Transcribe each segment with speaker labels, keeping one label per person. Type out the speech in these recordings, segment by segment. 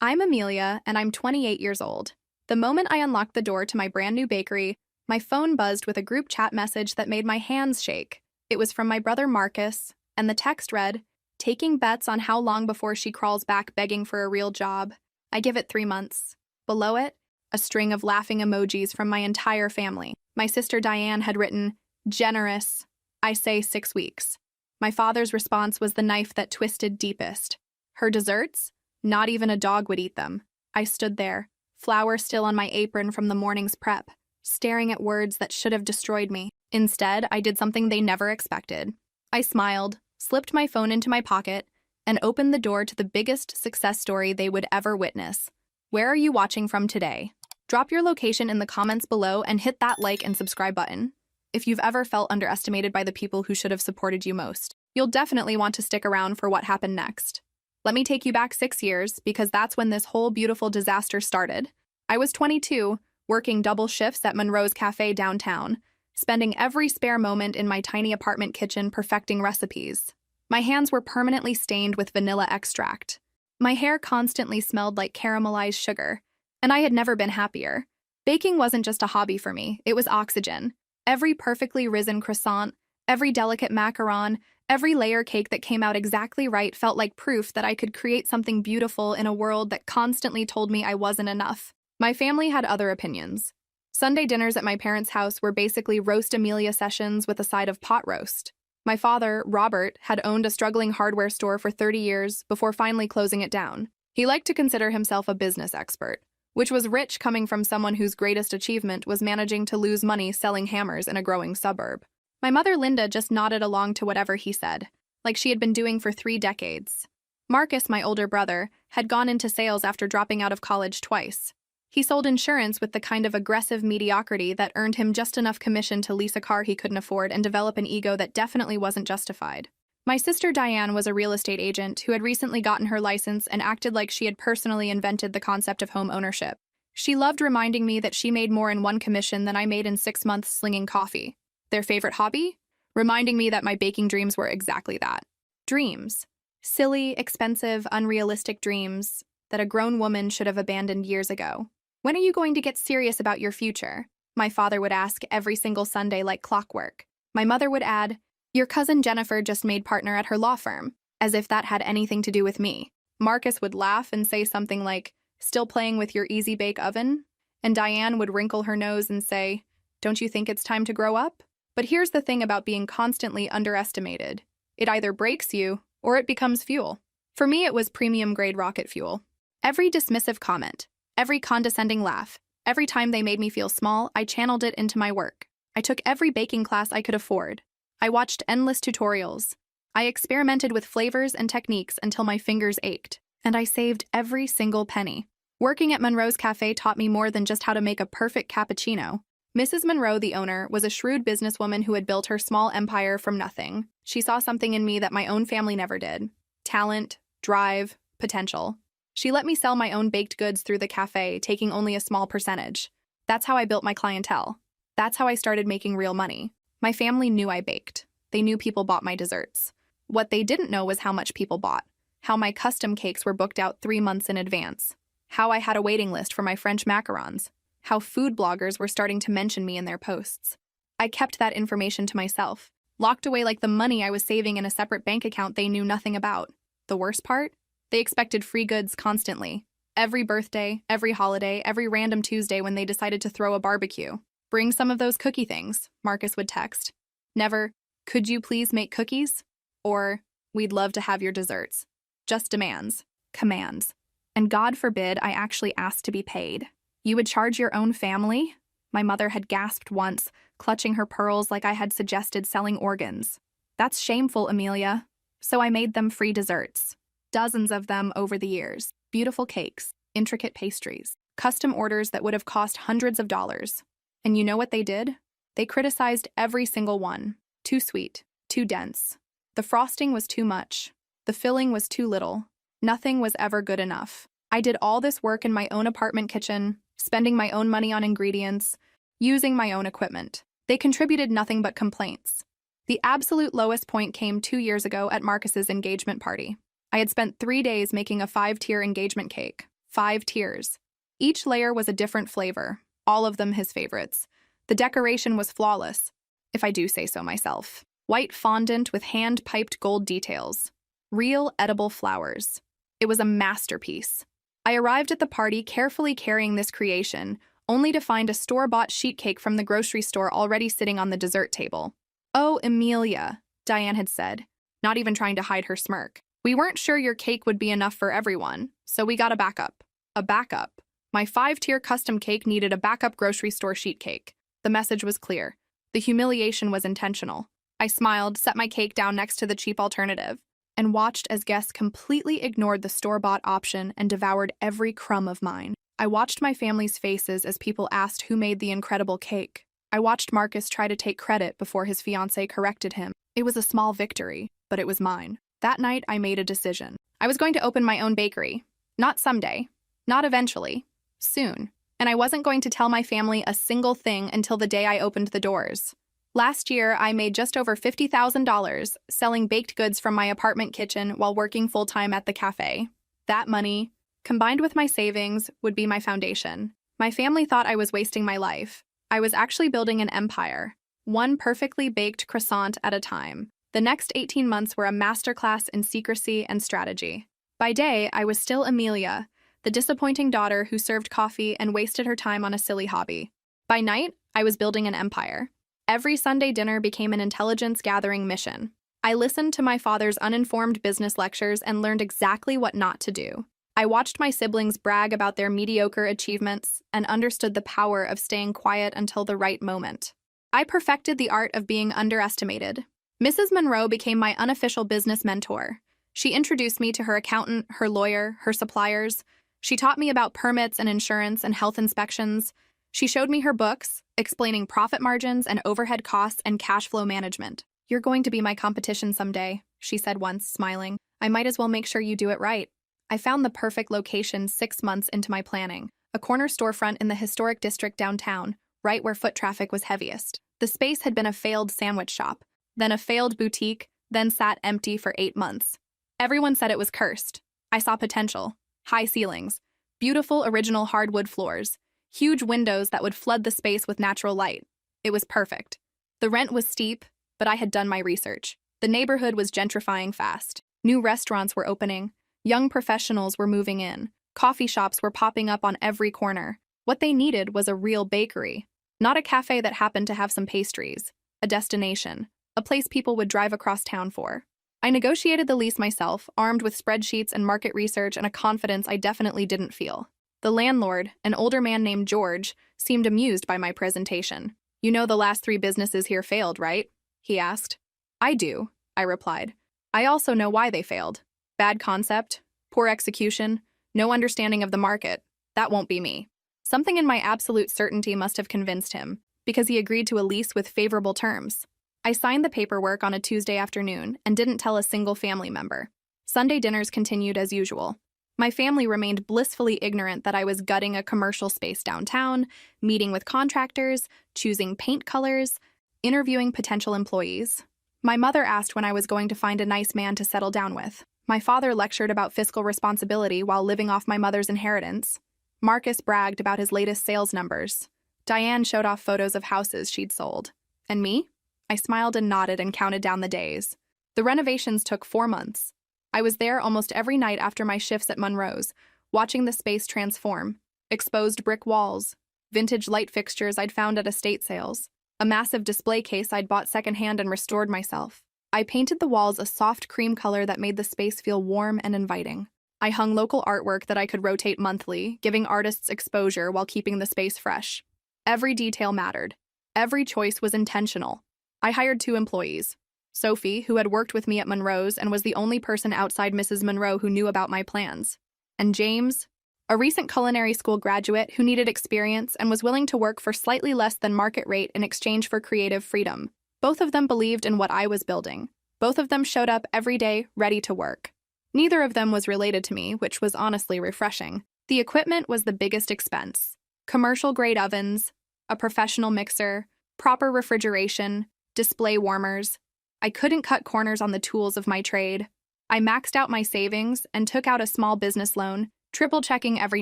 Speaker 1: I'm Amelia, and I'm 28 years old. The moment I unlocked the door to my brand new bakery, my phone buzzed with a group chat message that made my hands shake. It was from my brother Marcus, and the text read, "Taking bets on how long before she crawls back begging for a real job. I give it 3 months." Below it, a string of laughing emojis from my entire family. My sister Diane had written, "Generous. I say 6 weeks." My father's response was the knife that twisted deepest. Her desserts? Not even a dog would eat them. I stood there, flour still on my apron from the morning's prep, staring at words that should have destroyed me. Instead, I did something they never expected. I smiled, slipped my phone into my pocket, and opened the door to the biggest success story they would ever witness. Where are you watching from today? Drop your location in the comments below and hit that like and subscribe button. If you've ever felt underestimated by the people who should have supported you most, you'll definitely want to stick around for what happened next. Let me take you back 6 years, because that's when this whole beautiful disaster started. I was 22, working double shifts at Monroe's Cafe downtown, spending every spare moment in my tiny apartment kitchen perfecting recipes. My hands were permanently stained with vanilla extract. My hair constantly smelled like caramelized sugar, and I had never been happier. Baking wasn't just a hobby for me, it was oxygen. Every perfectly risen croissant, every delicate macaron, every layer cake that came out exactly right felt like proof that I could create something beautiful in a world that constantly told me I wasn't enough. My family had other opinions. Sunday dinners at my parents' house were basically roast Amelia sessions with a side of pot roast. My father, Robert, had owned a struggling hardware store for 30 years before finally closing it down. He liked to consider himself a business expert, which was rich coming from someone whose greatest achievement was managing to lose money selling hammers in a growing suburb. My mother Linda just nodded along to whatever he said, like she had been doing for 3 decades. Marcus, my older brother, had gone into sales after dropping out of college twice. He sold insurance with the kind of aggressive mediocrity that earned him just enough commission to lease a car he couldn't afford and develop an ego that definitely wasn't justified. My sister Diane was a real estate agent who had recently gotten her license and acted like she had personally invented the concept of home ownership. She loved reminding me that she made more in one commission than I made in 6 months slinging coffee. Their favorite hobby? Reminding me that my baking dreams were exactly that. Dreams. Silly, expensive, unrealistic dreams that a grown woman should have abandoned years ago. "When are you going to get serious about your future?" my father would ask every single Sunday like clockwork. My mother would add, "Your cousin Jennifer just made partner at her law firm," as if that had anything to do with me. Marcus would laugh and say something like, "Still playing with your easy bake oven?" And Diane would wrinkle her nose and say, "Don't you think it's time to grow up?" But here's the thing about being constantly underestimated. It either breaks you, or it becomes fuel. For me, it was premium-grade rocket fuel. Every dismissive comment, every condescending laugh, every time they made me feel small, I channeled it into my work. I took every baking class I could afford. I watched endless tutorials. I experimented with flavors and techniques until my fingers ached, and I saved every single penny. Working at Monroe's Cafe taught me more than just how to make a perfect cappuccino. Mrs. Monroe, the owner, was a shrewd businesswoman who had built her small empire from nothing. She saw something in me that my own family never did. Talent, drive, potential. She let me sell my own baked goods through the cafe, taking only a small percentage. That's how I built my clientele. That's how I started making real money. My family knew I baked. They knew people bought my desserts. What they didn't know was how much people bought, how my custom cakes were booked out 3 months in advance, how I had a waiting list for my French macarons, how food bloggers were starting to mention me in their posts. I kept that information to myself, locked away like the money I was saving in a separate bank account they knew nothing about. The worst part? They expected free goods constantly. Every birthday, every holiday, every random Tuesday when they decided to throw a barbecue. "Bring some of those cookie things," Marcus would text. Never, "Could you please make cookies?" Or, "We'd love to have your desserts." Just demands. Commands. And God forbid I actually asked to be paid. "You would charge your own family?" My mother had gasped once, clutching her pearls like I had suggested selling organs. "That's shameful, Amelia." So I made them free desserts. Dozens of them over the years. Beautiful cakes, intricate pastries, custom orders that would have cost hundreds of dollars. And you know what they did? They criticized every single one. Too sweet, too dense. The frosting was too much. The filling was too little. Nothing was ever good enough. I did all this work in my own apartment kitchen, spending my own money on ingredients, using my own equipment. They contributed nothing but complaints. The absolute lowest point came 2 years ago at Marcus's engagement party. I had spent 3 days making a 5-tier engagement cake. 5 tiers. Each layer was a different flavor, all of them his favorites. The decoration was flawless, if I do say so myself. White fondant with hand-piped gold details. Real edible flowers. It was a masterpiece. I arrived at the party carefully carrying this creation, only to find a store-bought sheet cake from the grocery store already sitting on the dessert table. "Oh, Amelia," Diane had said, not even trying to hide her smirk. "We weren't sure your cake would be enough for everyone, so we got a backup." A backup? My 5-tier custom cake needed a backup grocery store sheet cake. The message was clear. The humiliation was intentional. I smiled, set my cake down next to the cheap alternative, and watched as guests completely ignored the store-bought option and devoured every crumb of mine. I watched my family's faces as people asked who made the incredible cake. I watched Marcus try to take credit before his fiancée corrected him. It was a small victory, but it was mine. That night, I made a decision. I was going to open my own bakery. Not someday. Not eventually. Soon. And I wasn't going to tell my family a single thing until the day I opened the doors. Last year, I made just over $50,000 selling baked goods from my apartment kitchen while working full-time at the cafe. That money, combined with my savings, would be my foundation. My family thought I was wasting my life. I was actually building an empire, one perfectly baked croissant at a time. The next 18 months were a masterclass in secrecy and strategy. By day, I was still Amelia, the disappointing daughter who served coffee and wasted her time on a silly hobby. By night, I was building an empire. Every Sunday dinner became an intelligence-gathering mission. I listened to my father's uninformed business lectures and learned exactly what not to do. I watched my siblings brag about their mediocre achievements and understood the power of staying quiet until the right moment. I perfected the art of being underestimated. Mrs. Monroe became my unofficial business mentor. She introduced me to her accountant, her lawyer, her suppliers. She taught me about permits and insurance and health inspections. She showed me her books, explaining profit margins and overhead costs and cash flow management. "You're going to be my competition someday," she said once, smiling. "I might as well make sure you do it right." I found the perfect location 6 months into my planning, a corner storefront in the historic district downtown, right where foot traffic was heaviest. The space had been a failed sandwich shop, then a failed boutique, then sat empty for 8 months. Everyone said it was cursed. I saw potential. High ceilings, beautiful original hardwood floors, huge windows that would flood the space with natural light. It was perfect. The rent was steep, but I had done my research. The neighborhood was gentrifying fast. New restaurants were opening. Young professionals were moving in. Coffee shops were popping up on every corner. What they needed was a real bakery, not a cafe that happened to have some pastries. A destination, a place people would drive across town for. I negotiated the lease myself, armed with spreadsheets and market research and a confidence I definitely didn't feel. The landlord, an older man named George, seemed amused by my presentation. "You know the last 3 businesses here failed, right?" he asked. "I do," I replied. "I also know why they failed. Bad concept, poor execution, no understanding of the market. That won't be me." Something in my absolute certainty must have convinced him, because he agreed to a lease with favorable terms. I signed the paperwork on a Tuesday afternoon and didn't tell a single family member. Sunday dinners continued as usual. My family remained blissfully ignorant that I was gutting a commercial space downtown, meeting with contractors, choosing paint colors, interviewing potential employees. My mother asked when I was going to find a nice man to settle down with. My father lectured about fiscal responsibility while living off my mother's inheritance. Marcus bragged about his latest sales numbers. Diane showed off photos of houses she'd sold. And me? I smiled and nodded and counted down the days. The renovations took 4 months. I was there almost every night after my shifts at Monroe's, watching the space transform. Exposed brick walls, vintage light fixtures I'd found at estate sales, a massive display case I'd bought secondhand and restored myself. I painted the walls a soft cream color that made the space feel warm and inviting. I hung local artwork that I could rotate monthly, giving artists exposure while keeping the space fresh. Every detail mattered. Every choice was intentional. I hired 2 employees. Sophie, who had worked with me at Monroe's and was the only person outside Mrs. Monroe who knew about my plans. And James, a recent culinary school graduate who needed experience and was willing to work for slightly less than market rate in exchange for creative freedom. Both of them believed in what I was building. Both of them showed up every day, ready to work. Neither of them was related to me, which was honestly refreshing. The equipment was the biggest expense. Commercial-grade ovens, a professional mixer, proper refrigeration, display warmers. I couldn't cut corners on the tools of my trade. I maxed out my savings and took out a small business loan, triple-checking every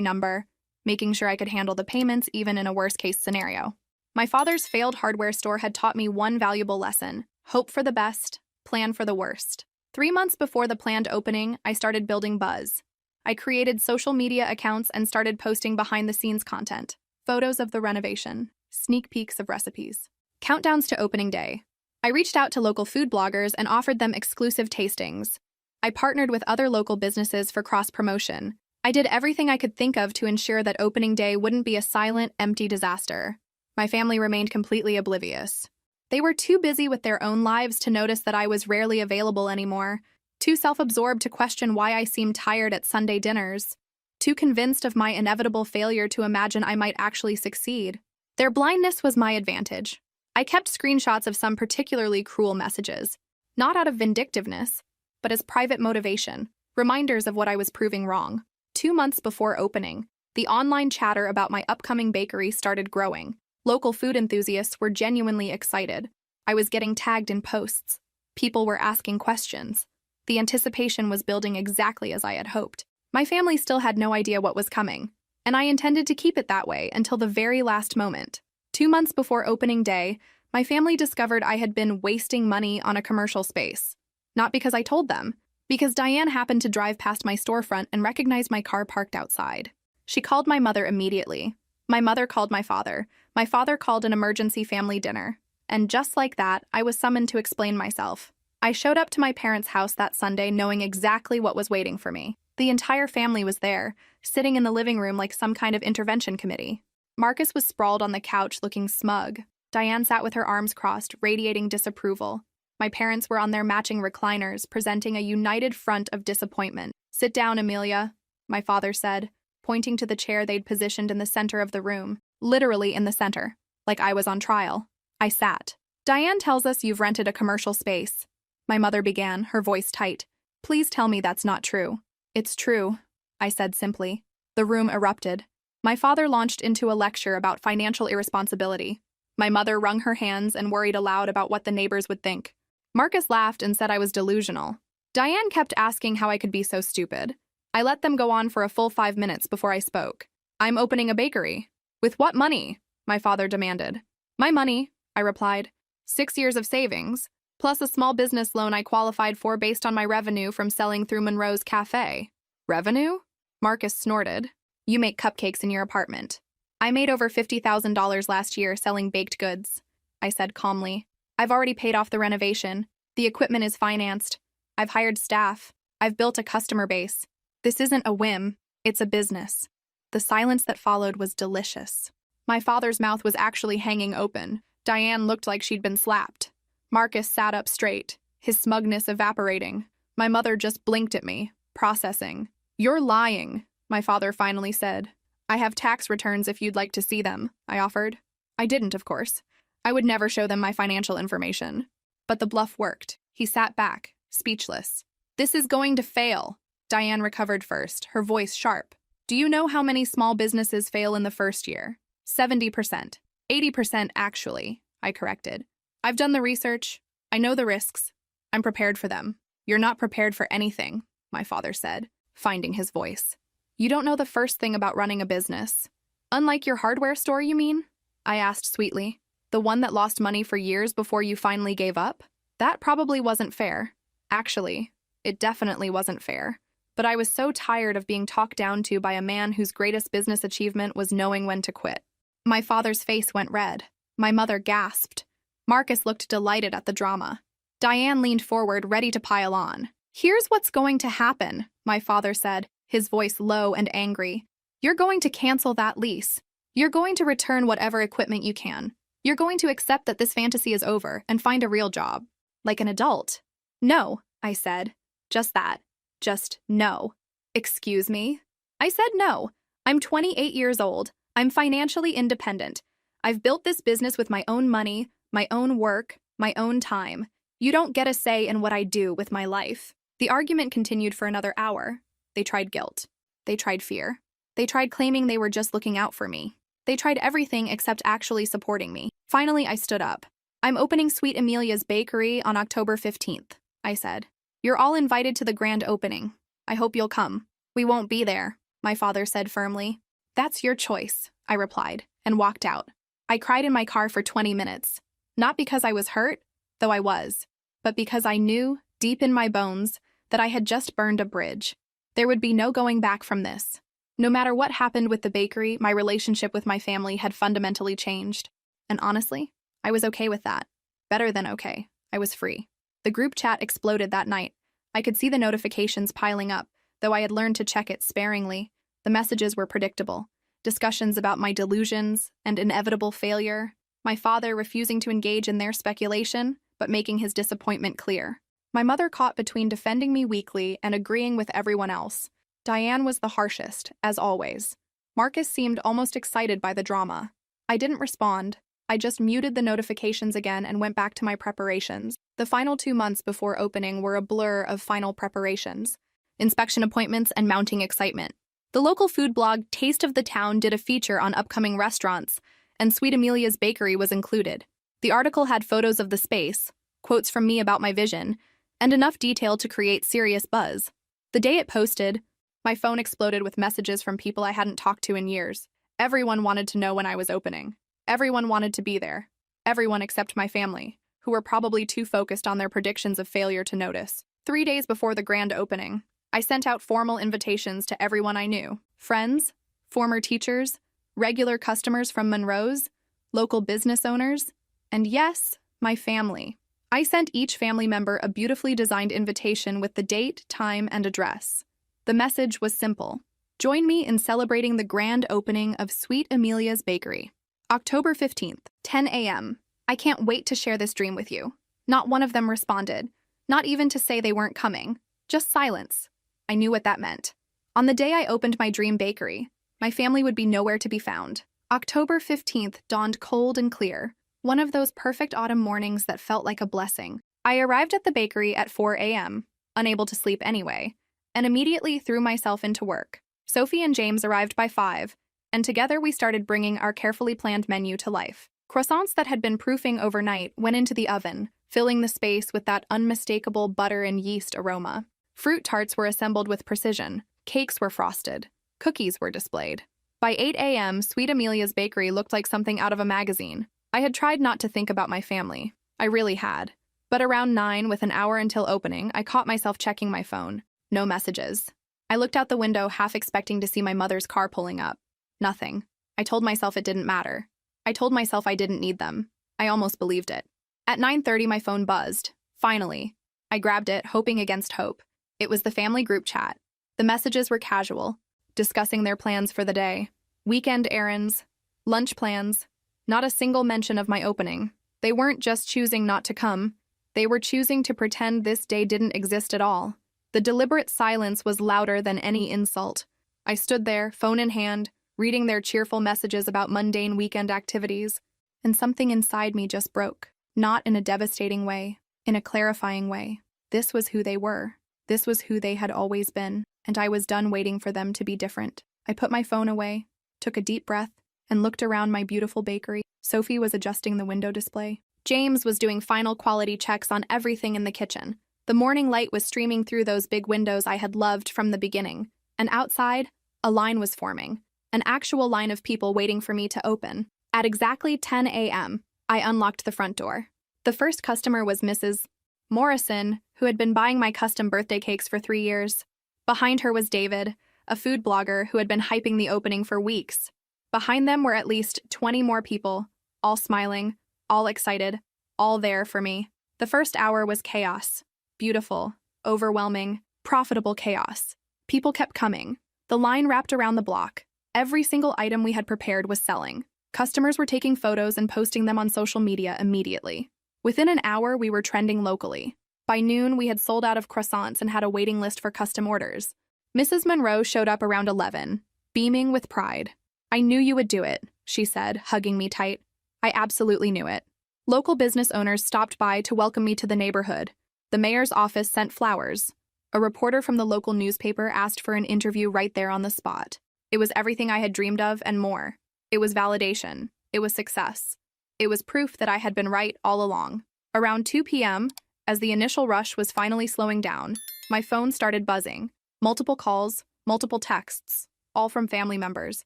Speaker 1: number, making sure I could handle the payments even in a worst-case scenario. My father's failed hardware store had taught me one valuable lesson: hope for the best, plan for the worst. 3 months before the planned opening, I started building buzz. I created social media accounts and started posting behind-the-scenes content, photos of the renovation, sneak peeks of recipes, countdowns to opening day. I reached out to local food bloggers and offered them exclusive tastings. I partnered with other local businesses for cross-promotion. I did everything I could think of to ensure that opening day wouldn't be a silent, empty disaster. My family remained completely oblivious. They were too busy with their own lives to notice that I was rarely available anymore, too self-absorbed to question why I seemed tired at Sunday dinners, too convinced of my inevitable failure to imagine I might actually succeed. Their blindness was my advantage. I kept screenshots of some particularly cruel messages, not out of vindictiveness, but as private motivation, reminders of what I was proving wrong. 2 months before opening, the online chatter about my upcoming bakery started growing. Local food enthusiasts were genuinely excited. I was getting tagged in posts. People were asking questions. The anticipation was building exactly as I had hoped. My family still had no idea what was coming, and I intended to keep it that way until the very last moment. 2 months before opening day, my family discovered I had been wasting money on a commercial space. Not because I told them, because Diane happened to drive past my storefront and recognized my car parked outside. She called my mother immediately. My mother called my father. My father called an emergency family dinner. And just like that, I was summoned to explain myself. I showed up to my parents' house that Sunday knowing exactly what was waiting for me. The entire family was there, sitting in the living room like some kind of intervention committee. Marcus was sprawled on the couch looking smug. Diane sat with her arms crossed, radiating disapproval. My parents were on their matching recliners, presenting a united front of disappointment. "Sit down, Amelia," my father said, pointing to the chair they'd positioned in the center of the room, literally in the center, like I was on trial. I sat. "Diane tells us you've rented a commercial space," my mother began, her voice tight. "Please tell me that's not true." "It's true," I said simply. The room erupted. My father launched into a lecture about financial irresponsibility. My mother wrung her hands and worried aloud about what the neighbors would think. Marcus laughed and said I was delusional. Diane kept asking how I could be so stupid. I let them go on for a full 5 minutes before I spoke. "I'm opening a bakery." "With what money?" my father demanded. "My money," I replied. 6 years of savings, plus a small business loan I qualified for based on my revenue from selling through Monroe's Cafe. "Revenue?" Marcus snorted. "You make cupcakes in your apartment." "I made over $50,000 last year selling baked goods," I said calmly. "I've already paid off the renovation. The equipment is financed. I've hired staff. I've built a customer base. This isn't a whim, it's a business." The silence that followed was delicious. My father's mouth was actually hanging open. Diane looked like she'd been slapped. Marcus sat up straight, his smugness evaporating. My mother just blinked at me, processing. "You're lying," my father finally said. "I have tax returns if you'd like to see them," I offered. I didn't, of course. I would never show them my financial information. But the bluff worked. He sat back, speechless. "This is going to fail." Diane recovered first, her voice sharp. "Do you know how many small businesses fail in the first year?" 70%. 80% actually, I corrected. "I've done the research. I know the risks. I'm prepared for them." "You're not prepared for anything," my father said, finding his voice. "You don't know the first thing about running a business." "Unlike your hardware store, you mean?" I asked sweetly. "The one that lost money for years before you finally gave up?" That probably wasn't fair. Actually, it definitely wasn't fair. But I was so tired of being talked down to by a man whose greatest business achievement was knowing when to quit. My father's face went red. My mother gasped. Marcus looked delighted at the drama. Diane leaned forward, ready to pile on. "Here's what's going to happen," my father said, his voice low and angry. "You're going to cancel that lease. You're going to return whatever equipment you can. You're going to accept that this fantasy is over and find a real job. Like an adult." "No," I said. Just that. Just no. "Excuse me?" I said no. "I'm 28 years old. I'm financially independent. I've built this business with my own money, my own work, my own time. You don't get a say in what I do with my life." The argument continued for another hour. They tried guilt. They tried fear. They tried claiming they were just looking out for me. They tried everything except actually supporting me. Finally, I stood up. "I'm opening Sweet Amelia's Bakery on October 15th, I said. "You're all invited to the grand opening. I hope you'll come." "We won't be there," my father said firmly. That's your choice, I replied, and walked out. I cried in my car for 20 minutes. Not because I was hurt, though I was, but because I knew, deep in my bones, that I had just burned a bridge. There would be no going back from this. No matter what happened with the bakery, my relationship with my family had fundamentally changed. And honestly, I was okay with that. Better than okay. I was free. The group chat exploded that night. I could see the notifications piling up, though I had learned to check it sparingly. The messages were predictable. Discussions about my delusions and inevitable failure. My father refusing to engage in their speculation, but making his disappointment clear. My mother caught between defending me weakly and agreeing with everyone else. Diane was the harshest, as always. Marcus seemed almost excited by the drama. I didn't respond. I just muted the notifications again and went back to my preparations. The final 2 months before opening were a blur of final preparations, inspection appointments, and mounting excitement. The local food blog Taste of the Town did a feature on upcoming restaurants, and Sweet Amelia's Bakery was included. The article had photos of the space, quotes from me about my vision, and enough detail to create serious buzz. The day it posted, my phone exploded with messages from people I hadn't talked to in years. Everyone wanted to know when I was opening. Everyone wanted to be there. Everyone except my family, who were probably too focused on their predictions of failure to notice. 3 days before the grand opening, I sent out formal invitations to everyone I knew. Friends, former teachers, regular customers from Monroe's, local business owners, and yes, my family. I sent each family member a beautifully designed invitation with the date, time, and address. The message was simple. Join me in celebrating the grand opening of Sweet Amelia's Bakery. October 15th, 10 a.m. I can't wait to share this dream with you. Not one of them responded. Not even to say they weren't coming. Just silence. I knew what that meant. On the day I opened my dream bakery, my family would be nowhere to be found. October 15th dawned cold and clear, one of those perfect autumn mornings that felt like a blessing. I arrived at the bakery at 4 a.m., unable to sleep anyway, and immediately threw myself into work. Sophie and James arrived by 5, and together we started bringing our carefully planned menu to life. Croissants that had been proofing overnight went into the oven, filling the space with that unmistakable butter and yeast aroma. Fruit tarts were assembled with precision, cakes were frosted, cookies were displayed. By 8 a.m., Sweet Amelia's Bakery looked like something out of a magazine. I had tried not to think about my family. I really had. But around 9, with an hour until opening, I caught myself checking my phone. No messages. I looked out the window, half expecting to see my mother's car pulling up. Nothing. I told myself it didn't matter. I told myself I didn't need them. I almost believed it. At 9:30, my phone buzzed. Finally. I grabbed it, hoping against hope. It was the family group chat. The messages were casual, discussing their plans for the day. Weekend errands, lunch plans. Not a single mention of my opening. They weren't just choosing not to come. They were choosing to pretend this day didn't exist at all. The deliberate silence was louder than any insult. I stood there, phone in hand, reading their cheerful messages about mundane weekend activities, and something inside me just broke. Not in a devastating way, in a clarifying way. This was who they were. This was who they had always been, and I was done waiting for them to be different. I put my phone away, took a deep breath, and looked around my beautiful bakery. Sophie was adjusting the window display. James was doing final quality checks on everything in the kitchen. The morning light was streaming through those big windows I had loved from the beginning, and outside, a line was forming, an actual line of people waiting for me to open. At exactly 10 a.m., I unlocked the front door. The first customer was Mrs. Morrison, who had been buying my custom birthday cakes for 3 years. Behind her was David, a food blogger who had been hyping the opening for weeks. Behind them were at least 20 more people, all smiling, all excited, all there for me. The first hour was chaos. Beautiful, overwhelming, profitable chaos. People kept coming. The line wrapped around the block. Every single item we had prepared was selling. Customers were taking photos and posting them on social media immediately. Within an hour, we were trending locally. By noon, we had sold out of croissants and had a waiting list for custom orders. Mrs. Monroe showed up around 11, beaming with pride. "I knew you would do it," she said, hugging me tight. I absolutely knew it. Local business owners stopped by to welcome me to the neighborhood. The mayor's office sent flowers. A reporter from the local newspaper asked for an interview right there on the spot. It was everything I had dreamed of and more. It was validation. It was success. It was proof that I had been right all along. Around 2 p.m., as the initial rush was finally slowing down, my phone started buzzing. Multiple calls, multiple texts. all from family members.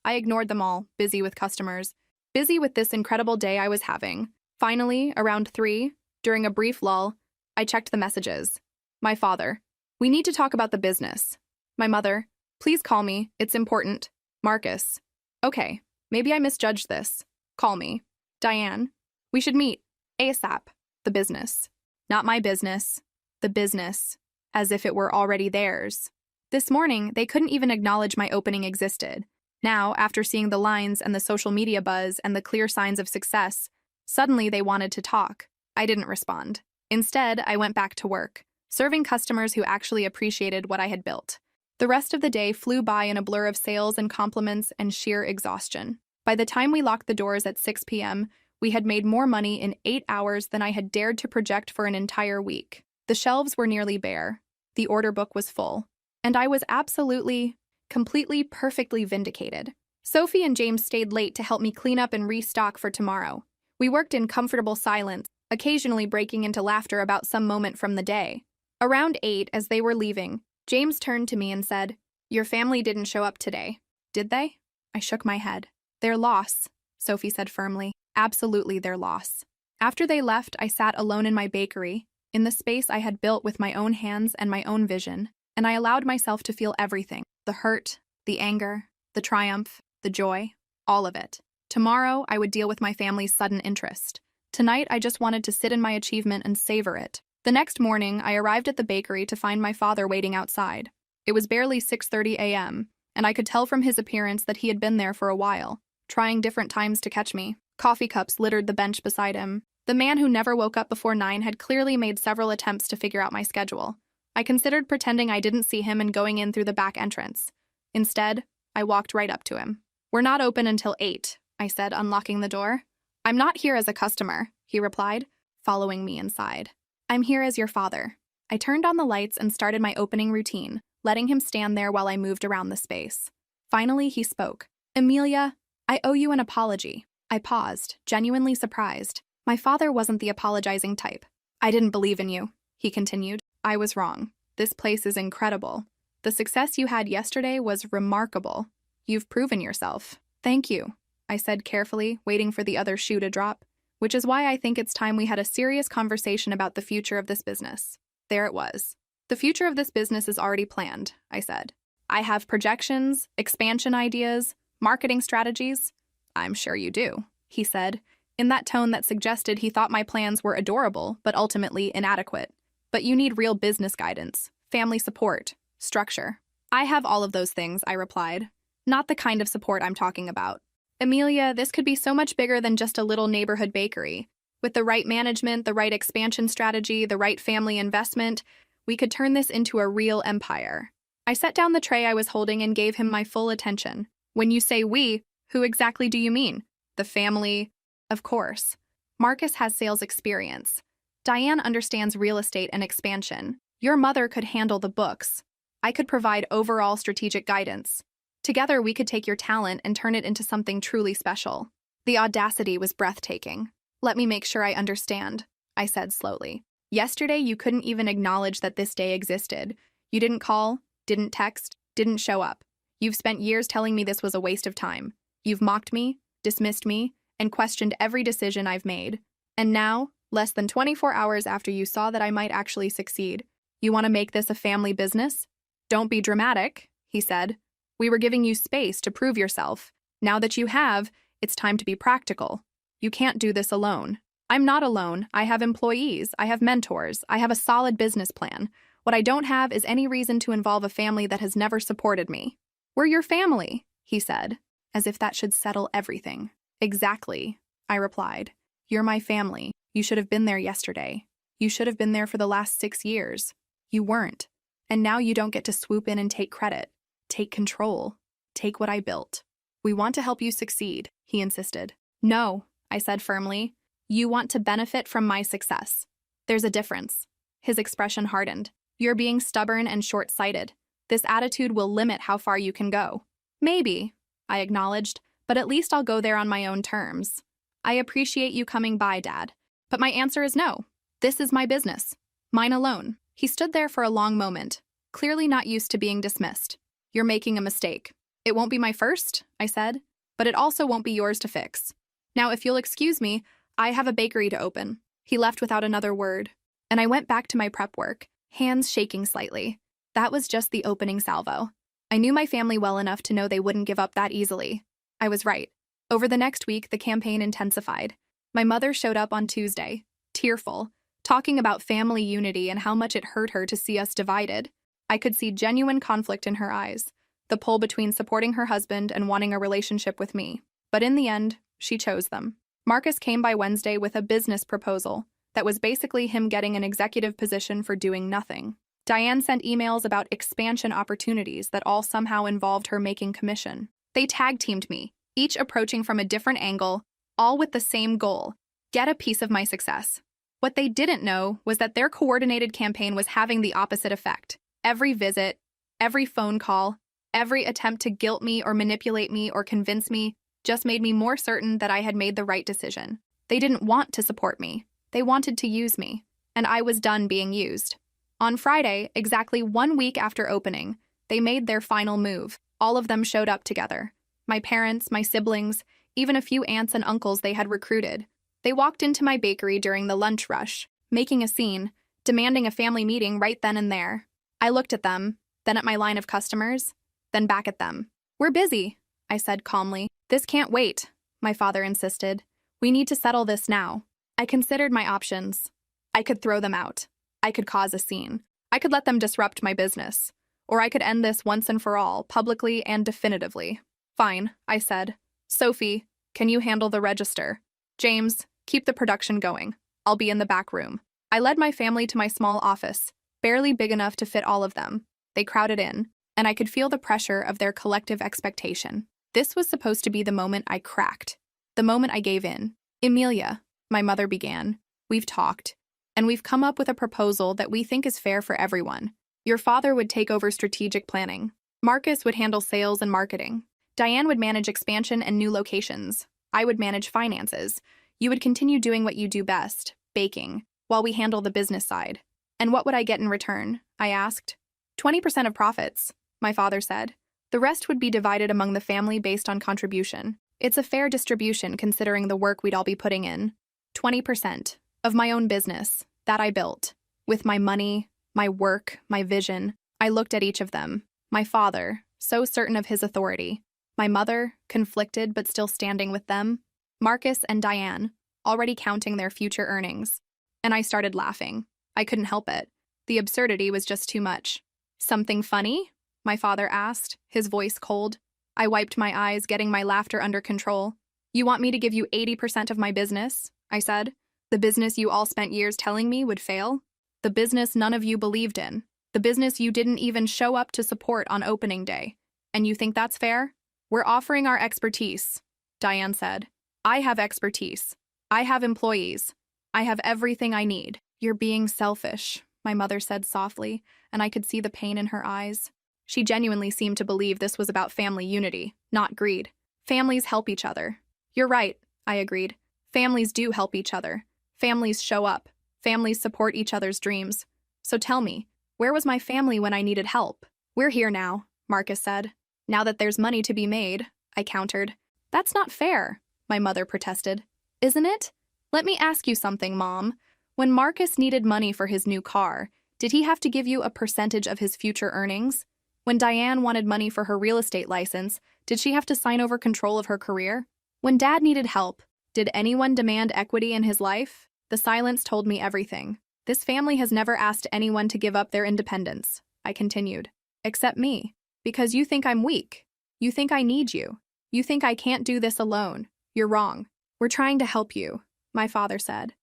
Speaker 1: I ignored them all, busy with customers, busy with this incredible day I was having. Finally, around 3, during a brief lull, I checked the messages. My father: "We need to talk about the business." My mother: "Please call me, it's important." Marcus: "Okay, maybe I misjudged this. Call me." Diane: "We should meet. ASAP." The business. Not my business. The business. As if it were already theirs. This morning, they couldn't even acknowledge my opening existed. Now, after seeing the lines and the social media buzz and the clear signs of success, suddenly they wanted to talk. I didn't respond. Instead, I went back to work, serving customers who actually appreciated what I had built. The rest of the day flew by in a blur of sales and compliments and sheer exhaustion. By the time we locked the doors at 6 p.m., we had made more money in 8 hours than I had dared to project for an entire week. The shelves were nearly bare. The order book was full. And I was absolutely, completely, perfectly vindicated. Sophie and James stayed late to help me clean up and restock for tomorrow. We worked in comfortable silence, occasionally breaking into laughter about some moment from the day. Around 8, as they were leaving, James turned to me and said, "Your family didn't show up today, did they?" I shook my head. "Their loss," Sophie said firmly. "Absolutely their loss." After they left, I sat alone in my bakery, in the space I had built with my own hands and my own vision, and I allowed myself to feel everything: the hurt, the anger, the triumph, the joy, all of it. Tomorrow, I would deal with my family's sudden interest. Tonight, I just wanted to sit in my achievement and savor it. The next morning, I arrived at the bakery to find my father waiting outside. It was barely 6:30 a.m., and I could tell from his appearance that he had been there for a while, trying different times to catch me. Coffee cups littered the bench beside him. The man who never woke up before 9 had clearly made several attempts to figure out my schedule. I considered pretending I didn't see him and going in through the back entrance. Instead, I walked right up to him. "We're not open until 8, I said, unlocking the door. "I'm not here as a customer," he replied, following me inside. "I'm here as your father." I turned on the lights and started my opening routine, letting him stand there while I moved around the space. Finally, he spoke. "Amelia, I owe you an apology." I paused, genuinely surprised. My father wasn't the apologizing type. "I didn't believe in you," he continued. "I was wrong. This place is incredible. The success you had yesterday was remarkable. You've proven yourself." "Thank you," I said carefully, waiting for the other shoe to drop, which is why I think it's time we had a serious conversation about the future of this business. There it was. "The future of this business is already planned," I said. "I have projections, expansion ideas, marketing strategies." "I'm sure you do," he said, in that tone that suggested he thought my plans were adorable, but ultimately inadequate. "But you need real business guidance, family support, structure." "I have all of those things," I replied. "Not the kind of support I'm talking about. Amelia, this could be so much bigger than just a little neighborhood bakery. With the right management, the right expansion strategy, the right family investment, we could turn this into a real empire." I set down the tray I was holding and gave him my full attention. "When you say we, who exactly do you mean?" "The family." "Of course. Marcus has sales experience. Diane understands real estate and expansion. Your mother could handle the books. I could provide overall strategic guidance. Together, we could take your talent and turn it into something truly special." The audacity was breathtaking. "Let me make sure I understand," I said slowly. "Yesterday, you couldn't even acknowledge that this day existed. You didn't call, didn't text, didn't show up. You've spent years telling me this was a waste of time. You've mocked me, dismissed me, and questioned every decision I've made. And now, less than 24 hours after you saw that I might actually succeed, you want to make this a family business? Don't be dramatic," he said. "We were giving you space to prove yourself. Now that you have, it's time to be practical. You can't do this alone." "I'm not alone. I have employees. I have mentors. I have a solid business plan. What I don't have is any reason to involve a family that has never supported me." "We're your family," he said, as if that should settle everything. "Exactly," I replied. "You're my family. You should have been there yesterday. You should have been there for the last 6 years. You weren't. And now you don't get to swoop in and take credit. Take control. Take what I built." "We want to help you succeed," he insisted. "No," I said firmly. "You want to benefit from my success. There's a difference." His expression hardened. "You're being stubborn and short-sighted. This attitude will limit how far you can go." "Maybe," I acknowledged, "but at least I'll go there on my own terms. I appreciate you coming by, Dad. But my answer is no. This is my business. Mine alone." He stood there for a long moment, clearly not used to being dismissed. "You're making a mistake." It won't be my first, I said, but it also won't be yours to fix. Now, if you'll excuse me, I have a bakery to open. He left without another word, and I went back to my prep work, hands shaking slightly. That was just the opening salvo. I knew my family well enough to know they wouldn't give up that easily. I was right. Over the next week, the campaign intensified. My mother showed up on Tuesday, tearful, talking about family unity and how much it hurt her to see us divided. I could see genuine conflict in her eyes, the pull between supporting her husband and wanting a relationship with me. But in the end, she chose them. Marcus came by Wednesday with a business proposal that was basically him getting an executive position for doing nothing. Diane sent emails about expansion opportunities that all somehow involved her making commission. They tag-teamed me, each approaching from a different angle, all with the same goal: get a piece of my success. What they didn't know was that their coordinated campaign was having the opposite effect. Every visit, every phone call, every attempt to guilt me or manipulate me or convince me just made me more certain that I had made the right decision. They didn't want to support me. They wanted to use me, and I was done being used. On Friday, exactly 1 week after opening, they made their final move. All of them showed up together. My parents, my siblings, even a few aunts and uncles they had recruited. They walked into my bakery during the lunch rush, making a scene, demanding a family meeting right then and there. I looked at them, then at my line of customers, then back at them. "We're busy," I said calmly. "This can't wait," my father insisted. "We need to settle this now." I considered my options. I could throw them out. I could cause a scene. I could let them disrupt my business. Or I could end this once and for all, publicly and definitively. "Fine," I said. "Sophie, can you handle the register? James, keep the production going. I'll be in the back room." I led my family to my small office, barely big enough to fit all of them. They crowded in, and I could feel the pressure of their collective expectation. This was supposed to be the moment I cracked, the moment I gave in. "Emilia," my mother began, "we've talked, and we've come up with a proposal that we think is fair for everyone. Your father would take over strategic planning. Marcus would handle sales and marketing. Diane would manage expansion and new locations. I would manage finances. You would continue doing what you do best, baking, while we handle the business side." "And what would I get in return?" I asked. 20% of profits, my father said. "The rest would be divided among the family based on contribution. It's a fair distribution considering the work we'd all be putting in. 20% of my own business, that I built. With my money, my work, my vision." I looked at each of them. My father, so certain of his authority. My mother, conflicted but still standing with them. Marcus and Diane, already counting their future earnings. And I started laughing. I couldn't help it. The absurdity was just too much. "Something funny?" my father asked, his voice cold. I wiped my eyes, getting my laughter under control. "You want me to give you 80% of my business?" I said. "The business you all spent years telling me would fail? The business none of you believed in? The business you didn't even show up to support on opening day? And you think that's fair?" "We're offering our expertise," Diane said. "I have expertise. I have employees. I have everything I need." "You're being selfish," my mother said softly, and I could see the pain in her eyes. She genuinely seemed to believe this was about family unity, not greed. "Families help each other." "You're right," I agreed. "Families do help each other. Families show up. Families support each other's dreams. So tell me, where was my family when I needed help?" "We're here now," Marcus said. "Now that there's money to be made," I countered. "That's not fair," my mother protested. "Isn't it? Let me ask you something, Mom. When Marcus needed money for his new car, did he have to give you a percentage of his future earnings? When Diane wanted money for her real estate license, did she have to sign over control of her career? When Dad needed help, did anyone demand equity in his life?" The silence told me everything. "This family has never asked anyone to give up their independence," I continued. "Except me. Because you think I'm weak. You think I need you. You think I can't do this alone. You're wrong. We're trying to help you," my father said.